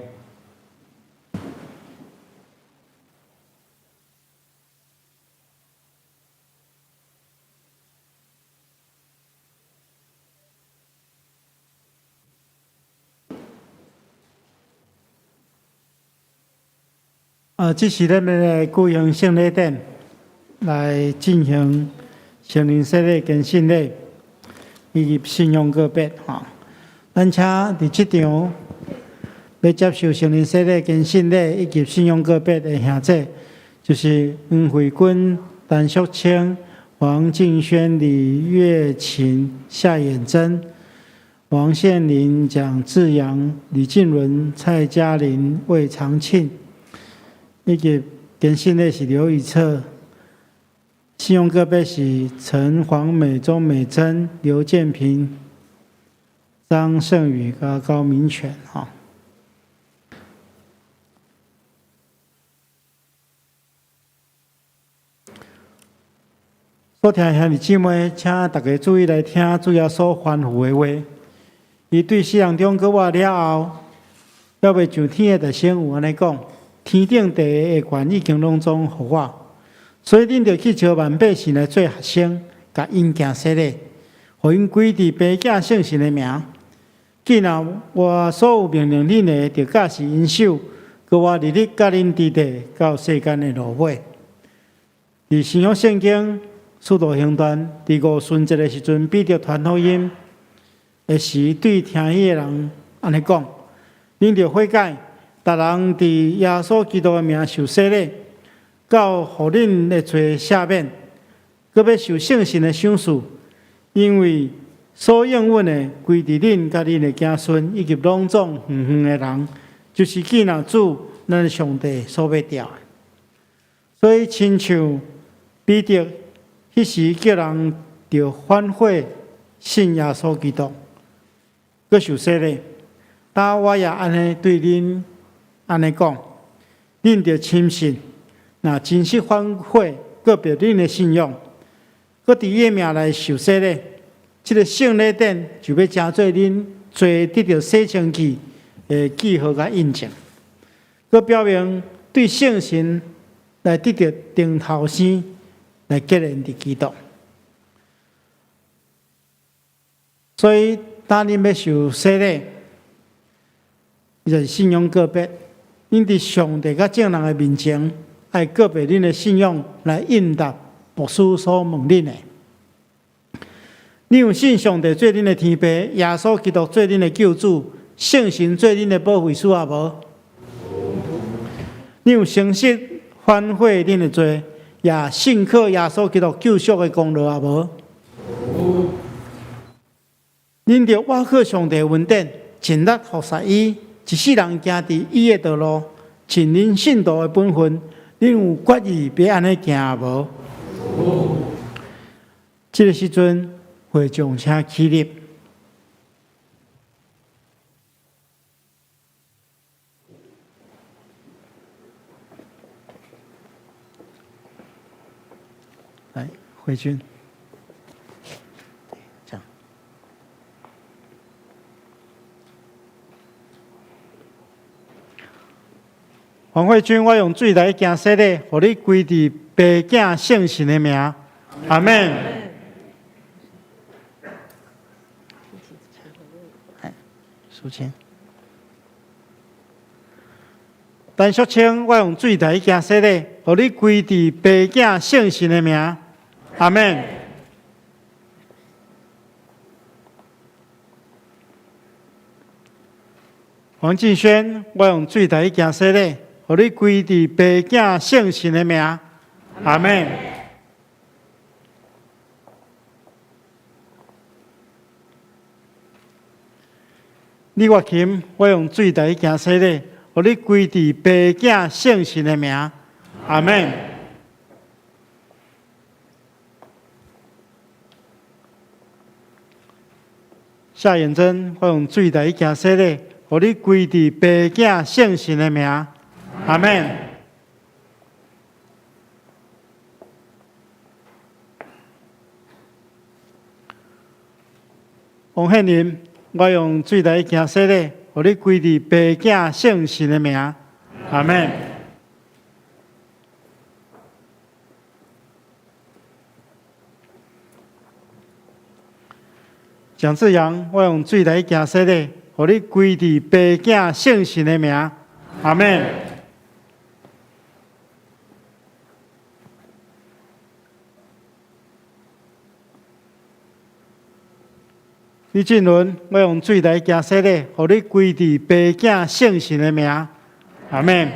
这是咱们的古营圣礼典来进行圣灵洗礼跟信礼，以及信仰告别哈。咱请伫这场要接受圣灵洗礼跟信礼以及信仰告别的兄弟，就是黄慧君、陈淑清、黄敬轩、李月琴、夏衍真、王宪林、蒋志阳、李静伦、蔡嘉玲、魏长庆。以及跟信礼是刘以策，信用告别是陈黄美、钟美珍、刘建平、张胜宇跟高明权哈。所听兄弟姊妹，请大家注意来听主要所吩咐的话。伊对世人中搁活了后，要袂上天的，就先有安尼讲。天顶地下的权已经拢总互我，所以恁着去招万百姓来做学生，甲因行洗礼，互因归伫爸囝圣神的名。既然我所有命令恁的，着假是因守，佮我日日甲恁伫地到世间的落尾。伫新约圣经使徒行传第5旬节的时阵，彼得传福音的时，对听伊的人安尼讲：恁着悔改，逐人伫耶稣基督的名受洗礼，到互恁的罪赦免，佮要受圣神的赏赐，因为所应允的归伫恁甲恁的子孙以及拢总远远的人，就是既然主咱上帝所要调的。所以亲像彼得迄时叫人着反悔信耶稣基督，佮受洗礼。但我也安尼对恁安尼讲，恁着深信，若真实反悔，个别恁的信仰，佮伫伊命内受洗礼，即个圣礼典就要成做恁罪得到洗清气的记号甲印证，佮表明对圣神来得到顶头生，来结连伫基督。所以，当恁要受洗礼，就是信仰个别，恁伫上帝甲正人的面前，爱个别恁的信仰来应答牧师所问恁的。你有信上帝做恁的天父，耶稣基督做恁的救主，圣神做恁的保惠师啊无？你有诚实反悔恁的罪，也信靠耶稣基督救赎的功劳啊无？恁着挖靠上帝的恩典，尽力服侍伊，一世人行伫伊的道路，尽恁信徒的本分。恁有决意要安尼行啊无？这个时阵，会众请起立。来，慧君，这样。黄慧君，我用水来行洗礼，互你归伫爸囝圣神的名。阿门。书签。陈淑清，我用水来行洗礼，互你归伫爸囝圣神的名。阿门。黄敬轩，我用水来行洗礼，互你归伫爸囝圣神的名。阿门。李月琴，我用水来行洗礼，互你归伫爸囝圣神的名。阿门。夏衍真，我用水来行洗礼，互你归伫爸囝圣神的名。阿门。王宪林，我用水来行洗礼，互你归伫爸囝圣神的名。阿门。蒋志阳，我用水来行洗礼，互你归伫爸囝圣神的名。阿门。李俊伦，我用水来行洗礼，互你归伫爸囝圣神的名。阿门。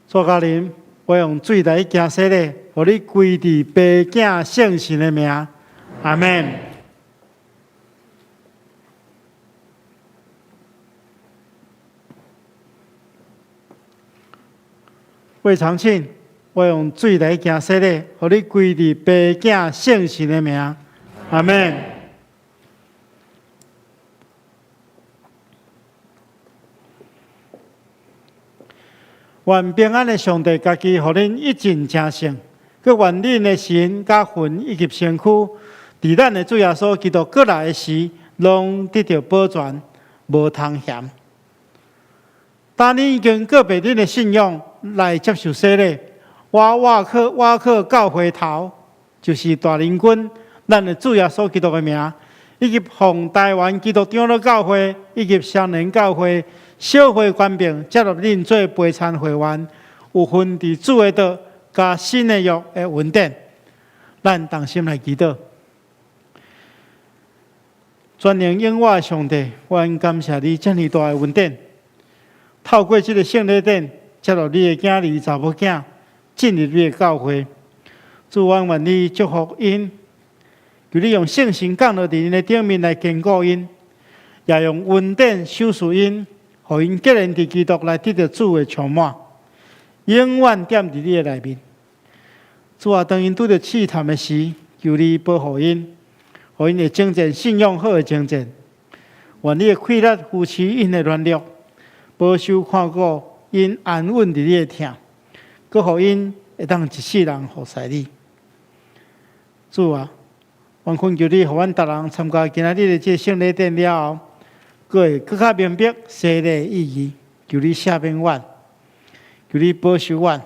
苏嘉玲，我用水来行洗礼，互你归伫爸囝圣神的名。阿门。魏长庆，我用水来行洗礼，互你归伫爸囝圣神的名。阿门。愿平安的上帝家己，互恁一尽正胜，佮愿恁的神、甲魂以及身躯，伫伫咱的主耶稣基督过来的时，拢得到保全，无通嫌。当你已经告别恁的信仰来接受洗礼，我靠教会头，就是大灵君，咱的主耶稣基督的名，以及奉台湾基督长老教会以及双联教会小会官兵接入恁做陪参会员，有份伫主的道加新的约的稳定。咱同心来祈祷。全能永活的上帝，愿感谢你这么大的恩典，透过这个圣礼典，接入你的囝儿查某囝，进入你的教会。主，我愿你祝福因，求你用圣神降落伫因的顶面来坚固因，也用恩典修饰因，互因结连伫基督来得到主的充满，永远踮伫你的内面。主啊，当因拄着试探的时，求你保护因。互因会精进信仰好的精进，愿你的气力扶持因的软弱，保守看顾因安稳伫你的听，佮互因会当一世人服侍你。主啊，愿恳求你，互阮逐人参加今仔日的这圣礼典了后，佮会更较明白洗礼意义。求你赦免阮，求你保守阮，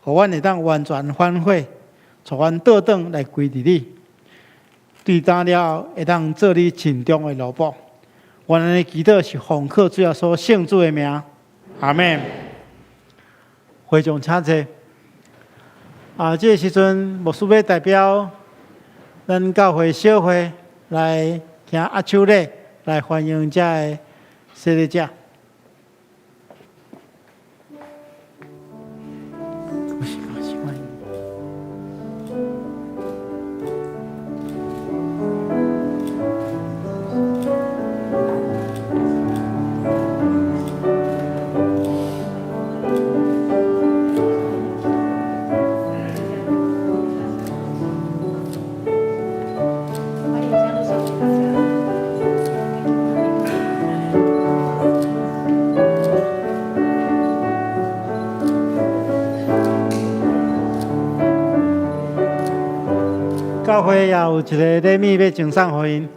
互阮会当完全反悔，带阮倒转来归伫你。对当了会当做你尽忠的奴仆。我们的祈祷是奉靠主耶稣圣主的名，阿门。会众请坐。这个时阵，牧师要代表咱教会小会来行压手礼，来欢迎这个洗礼者。教会也有一个礼物要赠送给因。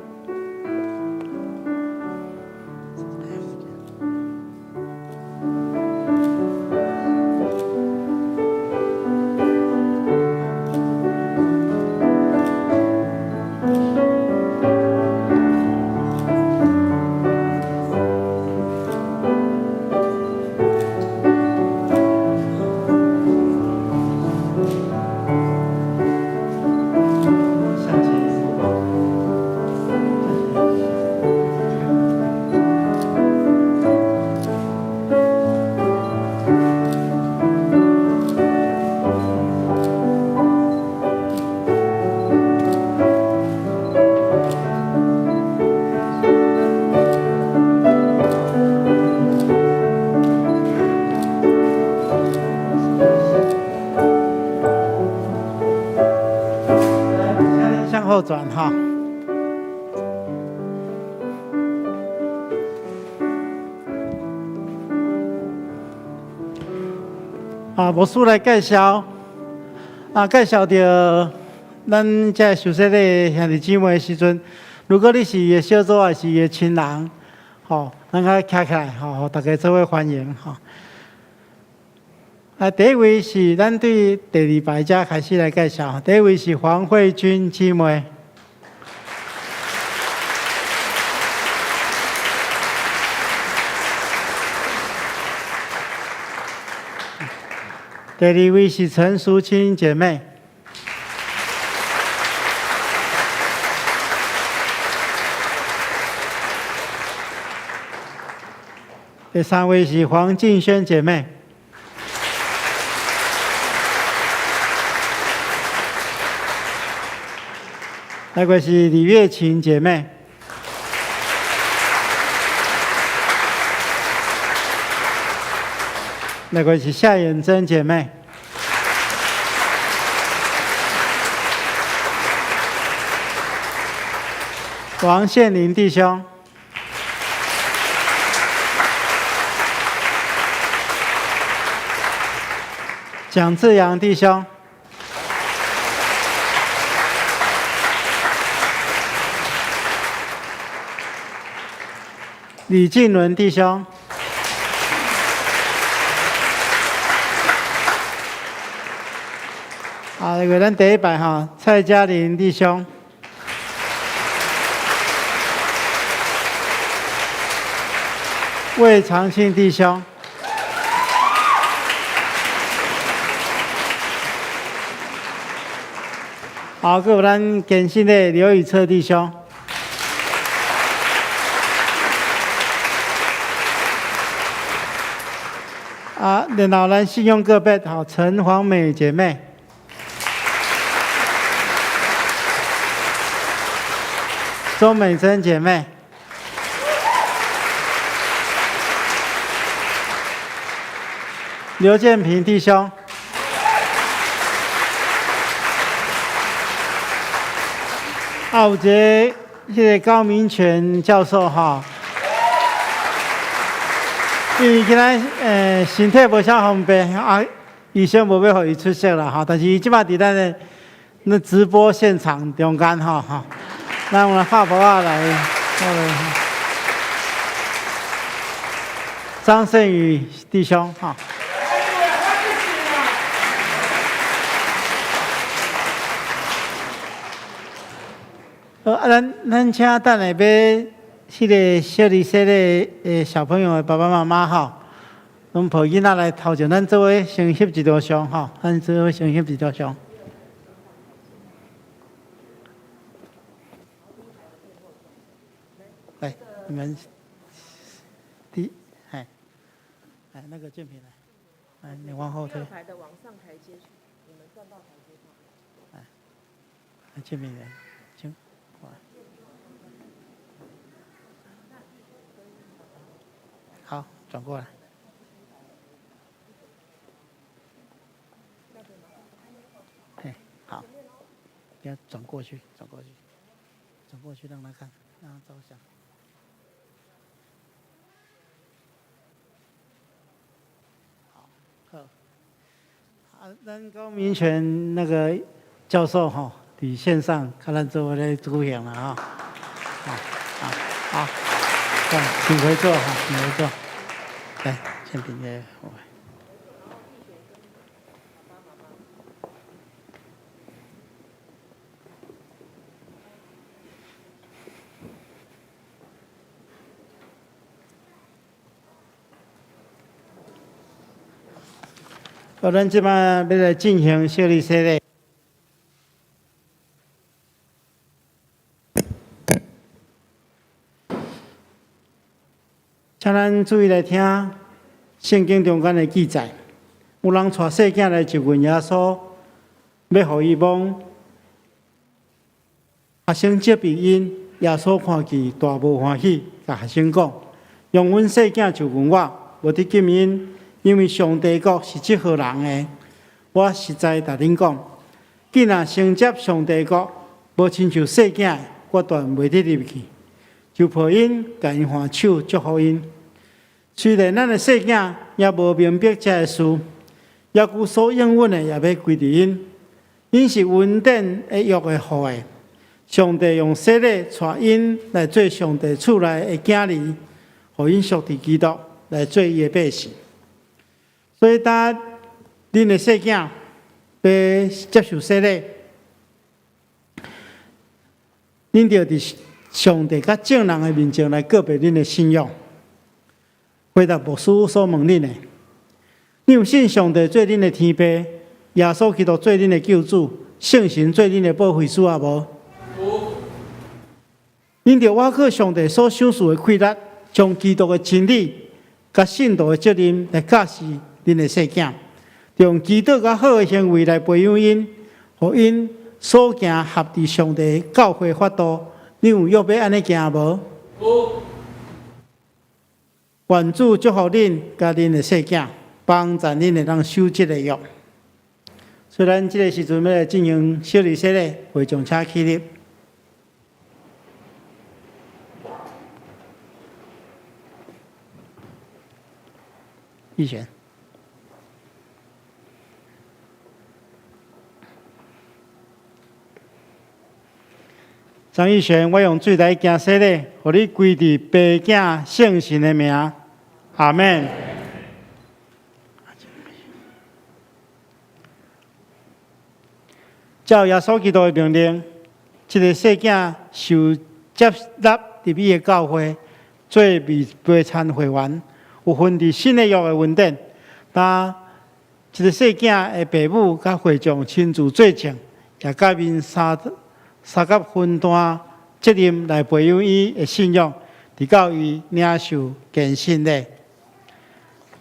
向后转哈。牧师来介绍，介绍到咱这受洗礼兄弟姊妹的时阵，如果你是伊的小组还是伊的亲人，咱较徛起来，互大家做伙欢迎哈。第一位是咱对第二排者开始来介绍，第一位是黄慧君姊妹。第二位是陈淑清姐妹。第三位是黄静轩姐妹。那个是李月琴姐妹。那个是夏妍珍姐妹。王宪林弟兄。蒋志阳弟兄。李静伦弟兄。好，那个咱第一排哈，蔡嘉玲弟兄。魏长庆弟兄。好，各位咱建新的刘宇彻弟兄。然后咱信用个别好，陈黄美姐妹。周美珍姐妹。刘建平弟兄。有一个高明全教授哈，因为今仔身体无啥方便医生无要互伊出席啦哈，但是伊即摆伫咱的那直播现场中间哈，咱有来发博来，张胜宇弟兄哈。咱请等下要迄个小儿生的小朋友的爸爸妈妈哈，拢抱囡仔来头前，咱做伙先翕一张相哈，咱做伙先翕一张相。来，你们那个建平来，你往后推。排的往上台阶去，你们站到台阶上。建平来。好，转过来。好，要转过去，转过去让他看，让他照相。好，咱高明全那个教授哈，伫线上看咱做咧主演了哈。好。请回座哈，请回座。来，先凭借我。咱即摆要来进行小儿洗礼。请咱注意来听圣经中间的记载，有人带细囝来就问耶稣，要互伊摸，学生接鼻音，耶稣看见大无欢喜，甲学生讲：用阮细囝就问我，无得禁因，因为上帝国是即号人的。我实在甲恁讲，既然承接上帝国，无亲像细囝，我断袂得入去。就抱因，甲因换手祝福因。虽然咱的细囝也无明白这个事，耶稣所应允的也要归伫因。因是恩典的约的父的，上帝用洗礼带因来做上帝厝内的囝儿，互因属伫基督来做伊的百姓。所以，当恁的细囝要接受洗礼，恁就伫上帝甲正人的面前来告别恁的信仰。回答牧师所问恁的：你有信上帝做恁的天父，耶稣基督做恁的救主，圣神做恁的保惠师啊？无？恁着挖靠上帝所赏赐的气力，将基督的真理、甲信徒的责任来教示恁的细囝，用基督甲好的行为来培养因，互因所行合伫上帝教会法度。你有约要安尼行无？愿主祝福恁甲恁的细囝，帮助恁会当守这个约。虽然这个时阵要来进行小儿洗礼，会众请起立。逸璇。张义璇，我用水来行洗礼，互你归伫爸子圣神的名。阿门。照耶稣基督的命令，这个细囝受接纳入伊的教会，做陪参会员，有份伫新的约的稳定。当这个细囝的父母甲会长亲自作证，也甲面三甲分担责任来培养伊的信仰，直到伊领受坚信的。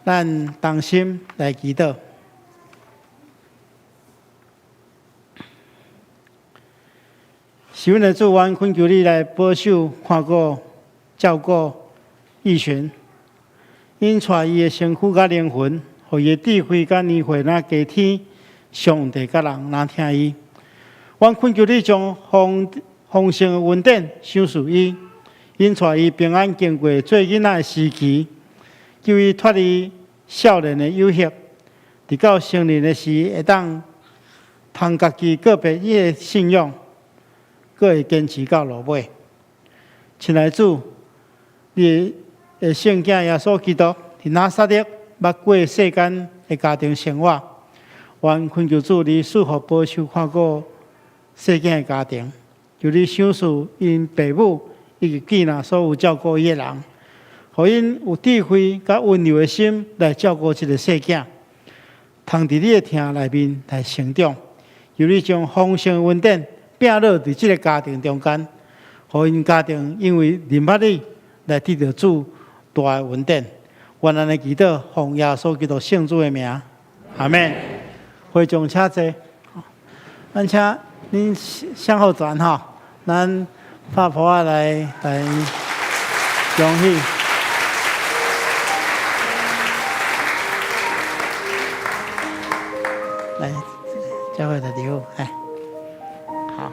咱同心来祈祷。是阮的主，阮恳求你来保守、看顾、照顾义群，因带伊的身躯甲灵魂，互伊的智慧甲智慧，若加添上帝甲人若听伊。阮恳求你将丰盛的稳定赏赐伊，因带伊平安经过做囡仔的时期，救伊脱离少年的有限，直到成年的时会当通家己个别伊的信仰。佫会坚持到落尾。亲爱的主，你的圣囝耶稣基督伫拿撒勒捌过世间的家庭生活，愿恳求主你赐福保守看顾世间的家庭，求你赏赐因父母以及囝仔所有照顾伊的人，互因有智慧甲温柔的心来照顾这个世囝，通伫你的厅内面来成长，求你将丰盛稳定。摒落伫即个家庭中间，互因家庭因为认捌你来得到主大的稳定。愿安尼祈祷，奉耶稣基督圣主的名，阿门。会众请坐，咱请恁向后转吼，咱拍婆仔来恭喜。来，教会的礼物，哎。好，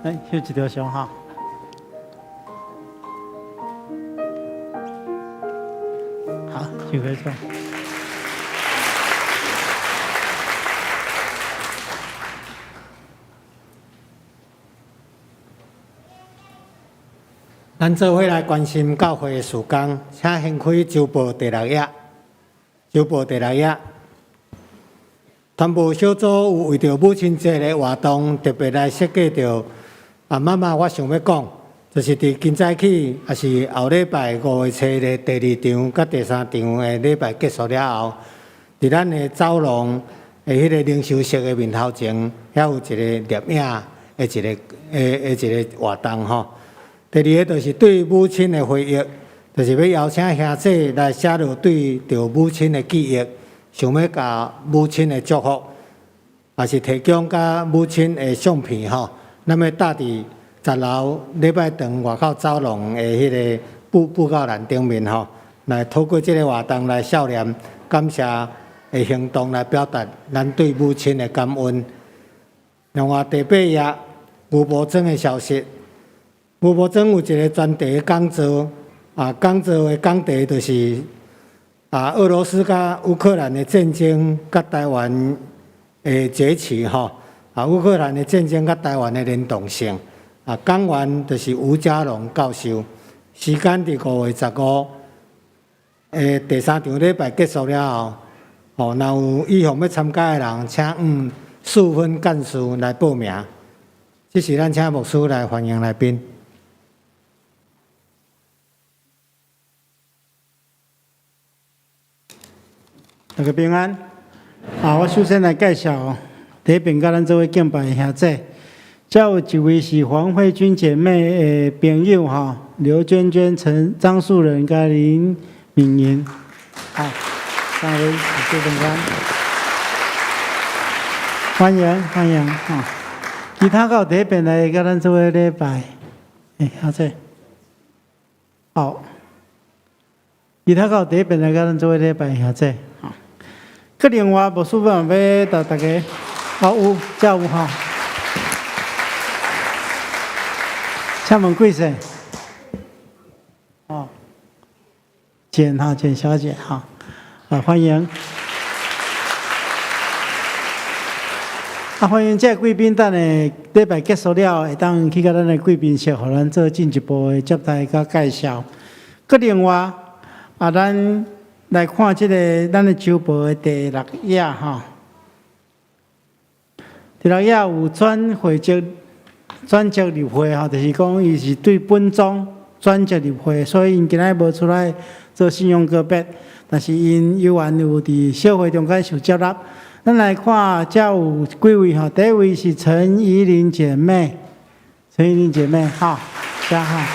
来休一条相哈。好，就可以做。咱做伙来关心教会的事工，请掀开周报第6页。周报第6页。团部小组有为着母亲节的活动，特别来设计着妈妈，我想要讲，就是伫今早起，也是后礼拜5月初的第2场甲第3场的礼拜结束了后，伫咱的走廊的迄个灵修室的面头前，遐有一个摄影的一个活动吼。第二个就是对母亲的回忆，就是要邀请兄弟来写落对着母亲的记忆。想要甲母亲的祝福，也是提供甲母亲的相片吼。那么搭伫10楼礼拜堂外口走廊的迄个布告栏顶面吼，来透过这个活动来孝念、感谢的行动来表达咱对母亲的感恩。另外第8页吴伯珍的消息，吴伯珍有一个专题的讲座，讲座的讲题就是。俄罗斯甲乌克兰的战争，甲台湾的崛起吼，乌克兰的战争甲台湾的联动性，讲员就是吴家龙教授，时间伫5月15，第3场礼拜结束了后，若有意向要参加的人，请用4分干事来报名。这是咱请牧师来欢迎来宾。大家平安。我首先来介绍第一遍甲咱做伙敬拜的兄弟，这有一位是黄慧君姐妹的朋友哈，刘娟娟、张树仁甲林敏莹，好，三位谢谢平安，欢迎哈。其他到第一遍来甲咱做伙礼拜，兄弟，好，其他到第一遍来甲咱做伙礼拜兄弟。个另外无书本要大家，有，才有吼。请问贵姓？简小姐欢迎。欢迎这贵宾，等下礼拜结束了，会当去甲咱的贵宾室，互咱做进一步的接待甲介绍。佮另外，咱来看这个咱的周报的第6页哈。第6页有转职入会哈，就是讲伊是对本庄转职入会，所以因今仔无出来做信用个别，但是因有缘有伫小会中间受接纳。咱来看，遮有几位哈，第一位是陈怡玲姐妹，陈怡玲姐妹哈，加哈。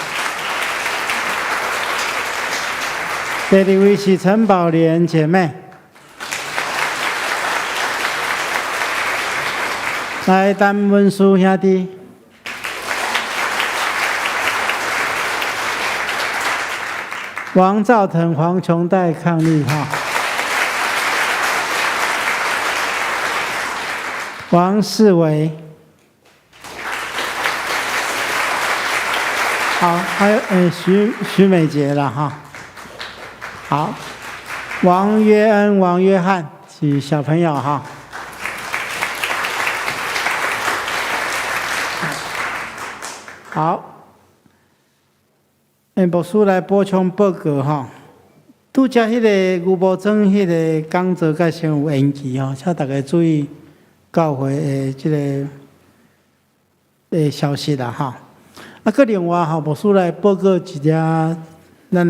第二位是陈宝莲姐妹，来陈文书兄弟，王兆腾、黄琼代抗力哈。王世伟，好，还有徐美杰了哈，好，王约恩、王约翰是小朋友哈，好，牧师来补充报告哈，拄则迄个牛埔庄迄个讲座甲先有延期吼，请大家注意。教会的这个消息啦哈，佮另外哈，牧师来报告一只，咱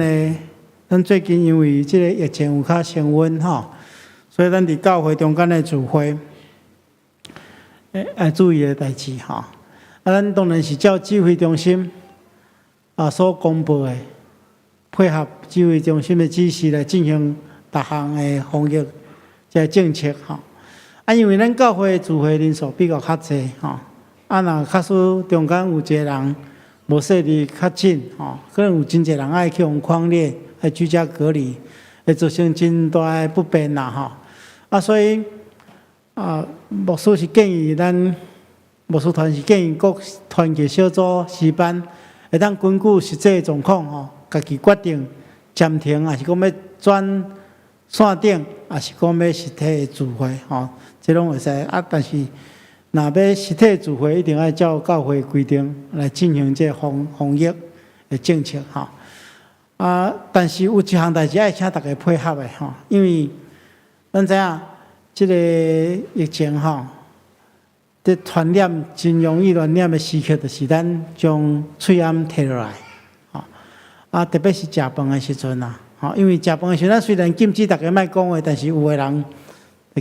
最近因为这个疫情有较升温哈，所以咱伫教会中间的聚会，要注意的代志哈。咱当然是照指挥中心所公布的，配合指挥中心的指示来进行各项的防疫这政策哈。因为咱教会聚会人数比较较济吼，若假使中间有一个人无说离较近吼，可能有真侪人爱去互匡列，爱居家隔离，会造成真大的不便啦吼。所以牧师是建议咱牧师团是建议各团结小组诗班，会当根据实际状况吼，家己决定暂停，还是讲要转线顶，还是讲要实体的聚会吼。这拢会使但是若要实体聚会，一定要照教会规定来进行这防疫的政策哈。但是有一项代志爱请大家配合的哈，因为咱知影这个疫情哈，这传染真容易传染的时刻，就是咱将喙炎摕落来，特别是食饭的时阵啦，因为食饭的时阵虽然禁止大家莫讲话，但是有的人。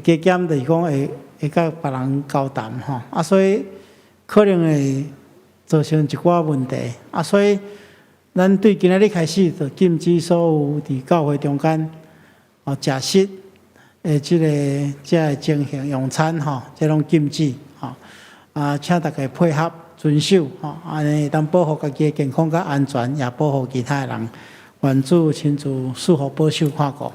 加减就是讲会甲别人交谈吼，所以可能会造成一寡问题，所以咱对今仔日开始就禁止所有伫教会中间食食即个情形用餐吼，这拢禁止请大家配合遵守安尼当保护家己的健康甲安全，也保护其他人。愿主亲自赐福保守看顾。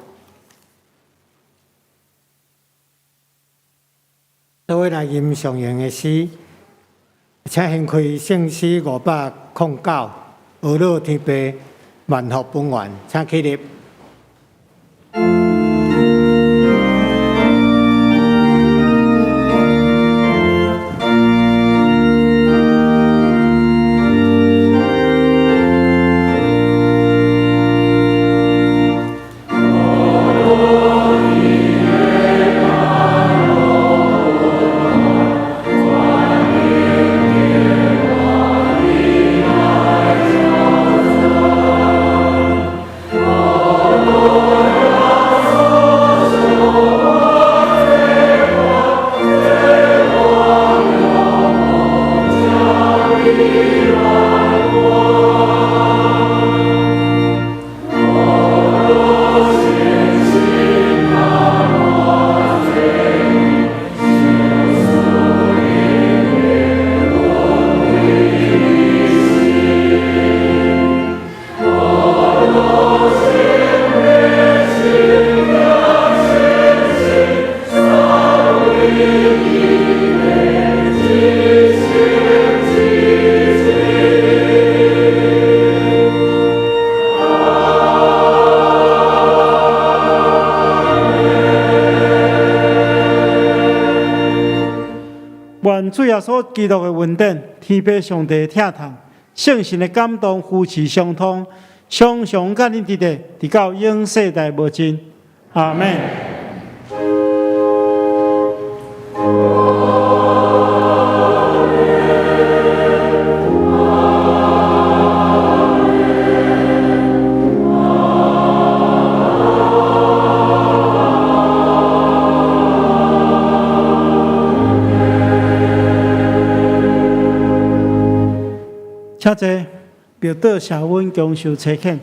各位来吟上言的诗，请掀开圣诗509，俄罗天父万福本源，请起立。愿主耶稣基督的恩典、天父上帝的疼痛、圣神的感动、夫妻相通，常常甲恁伫地，直到永世代无尽。阿门。请坐，表导谢阮恭受差遣。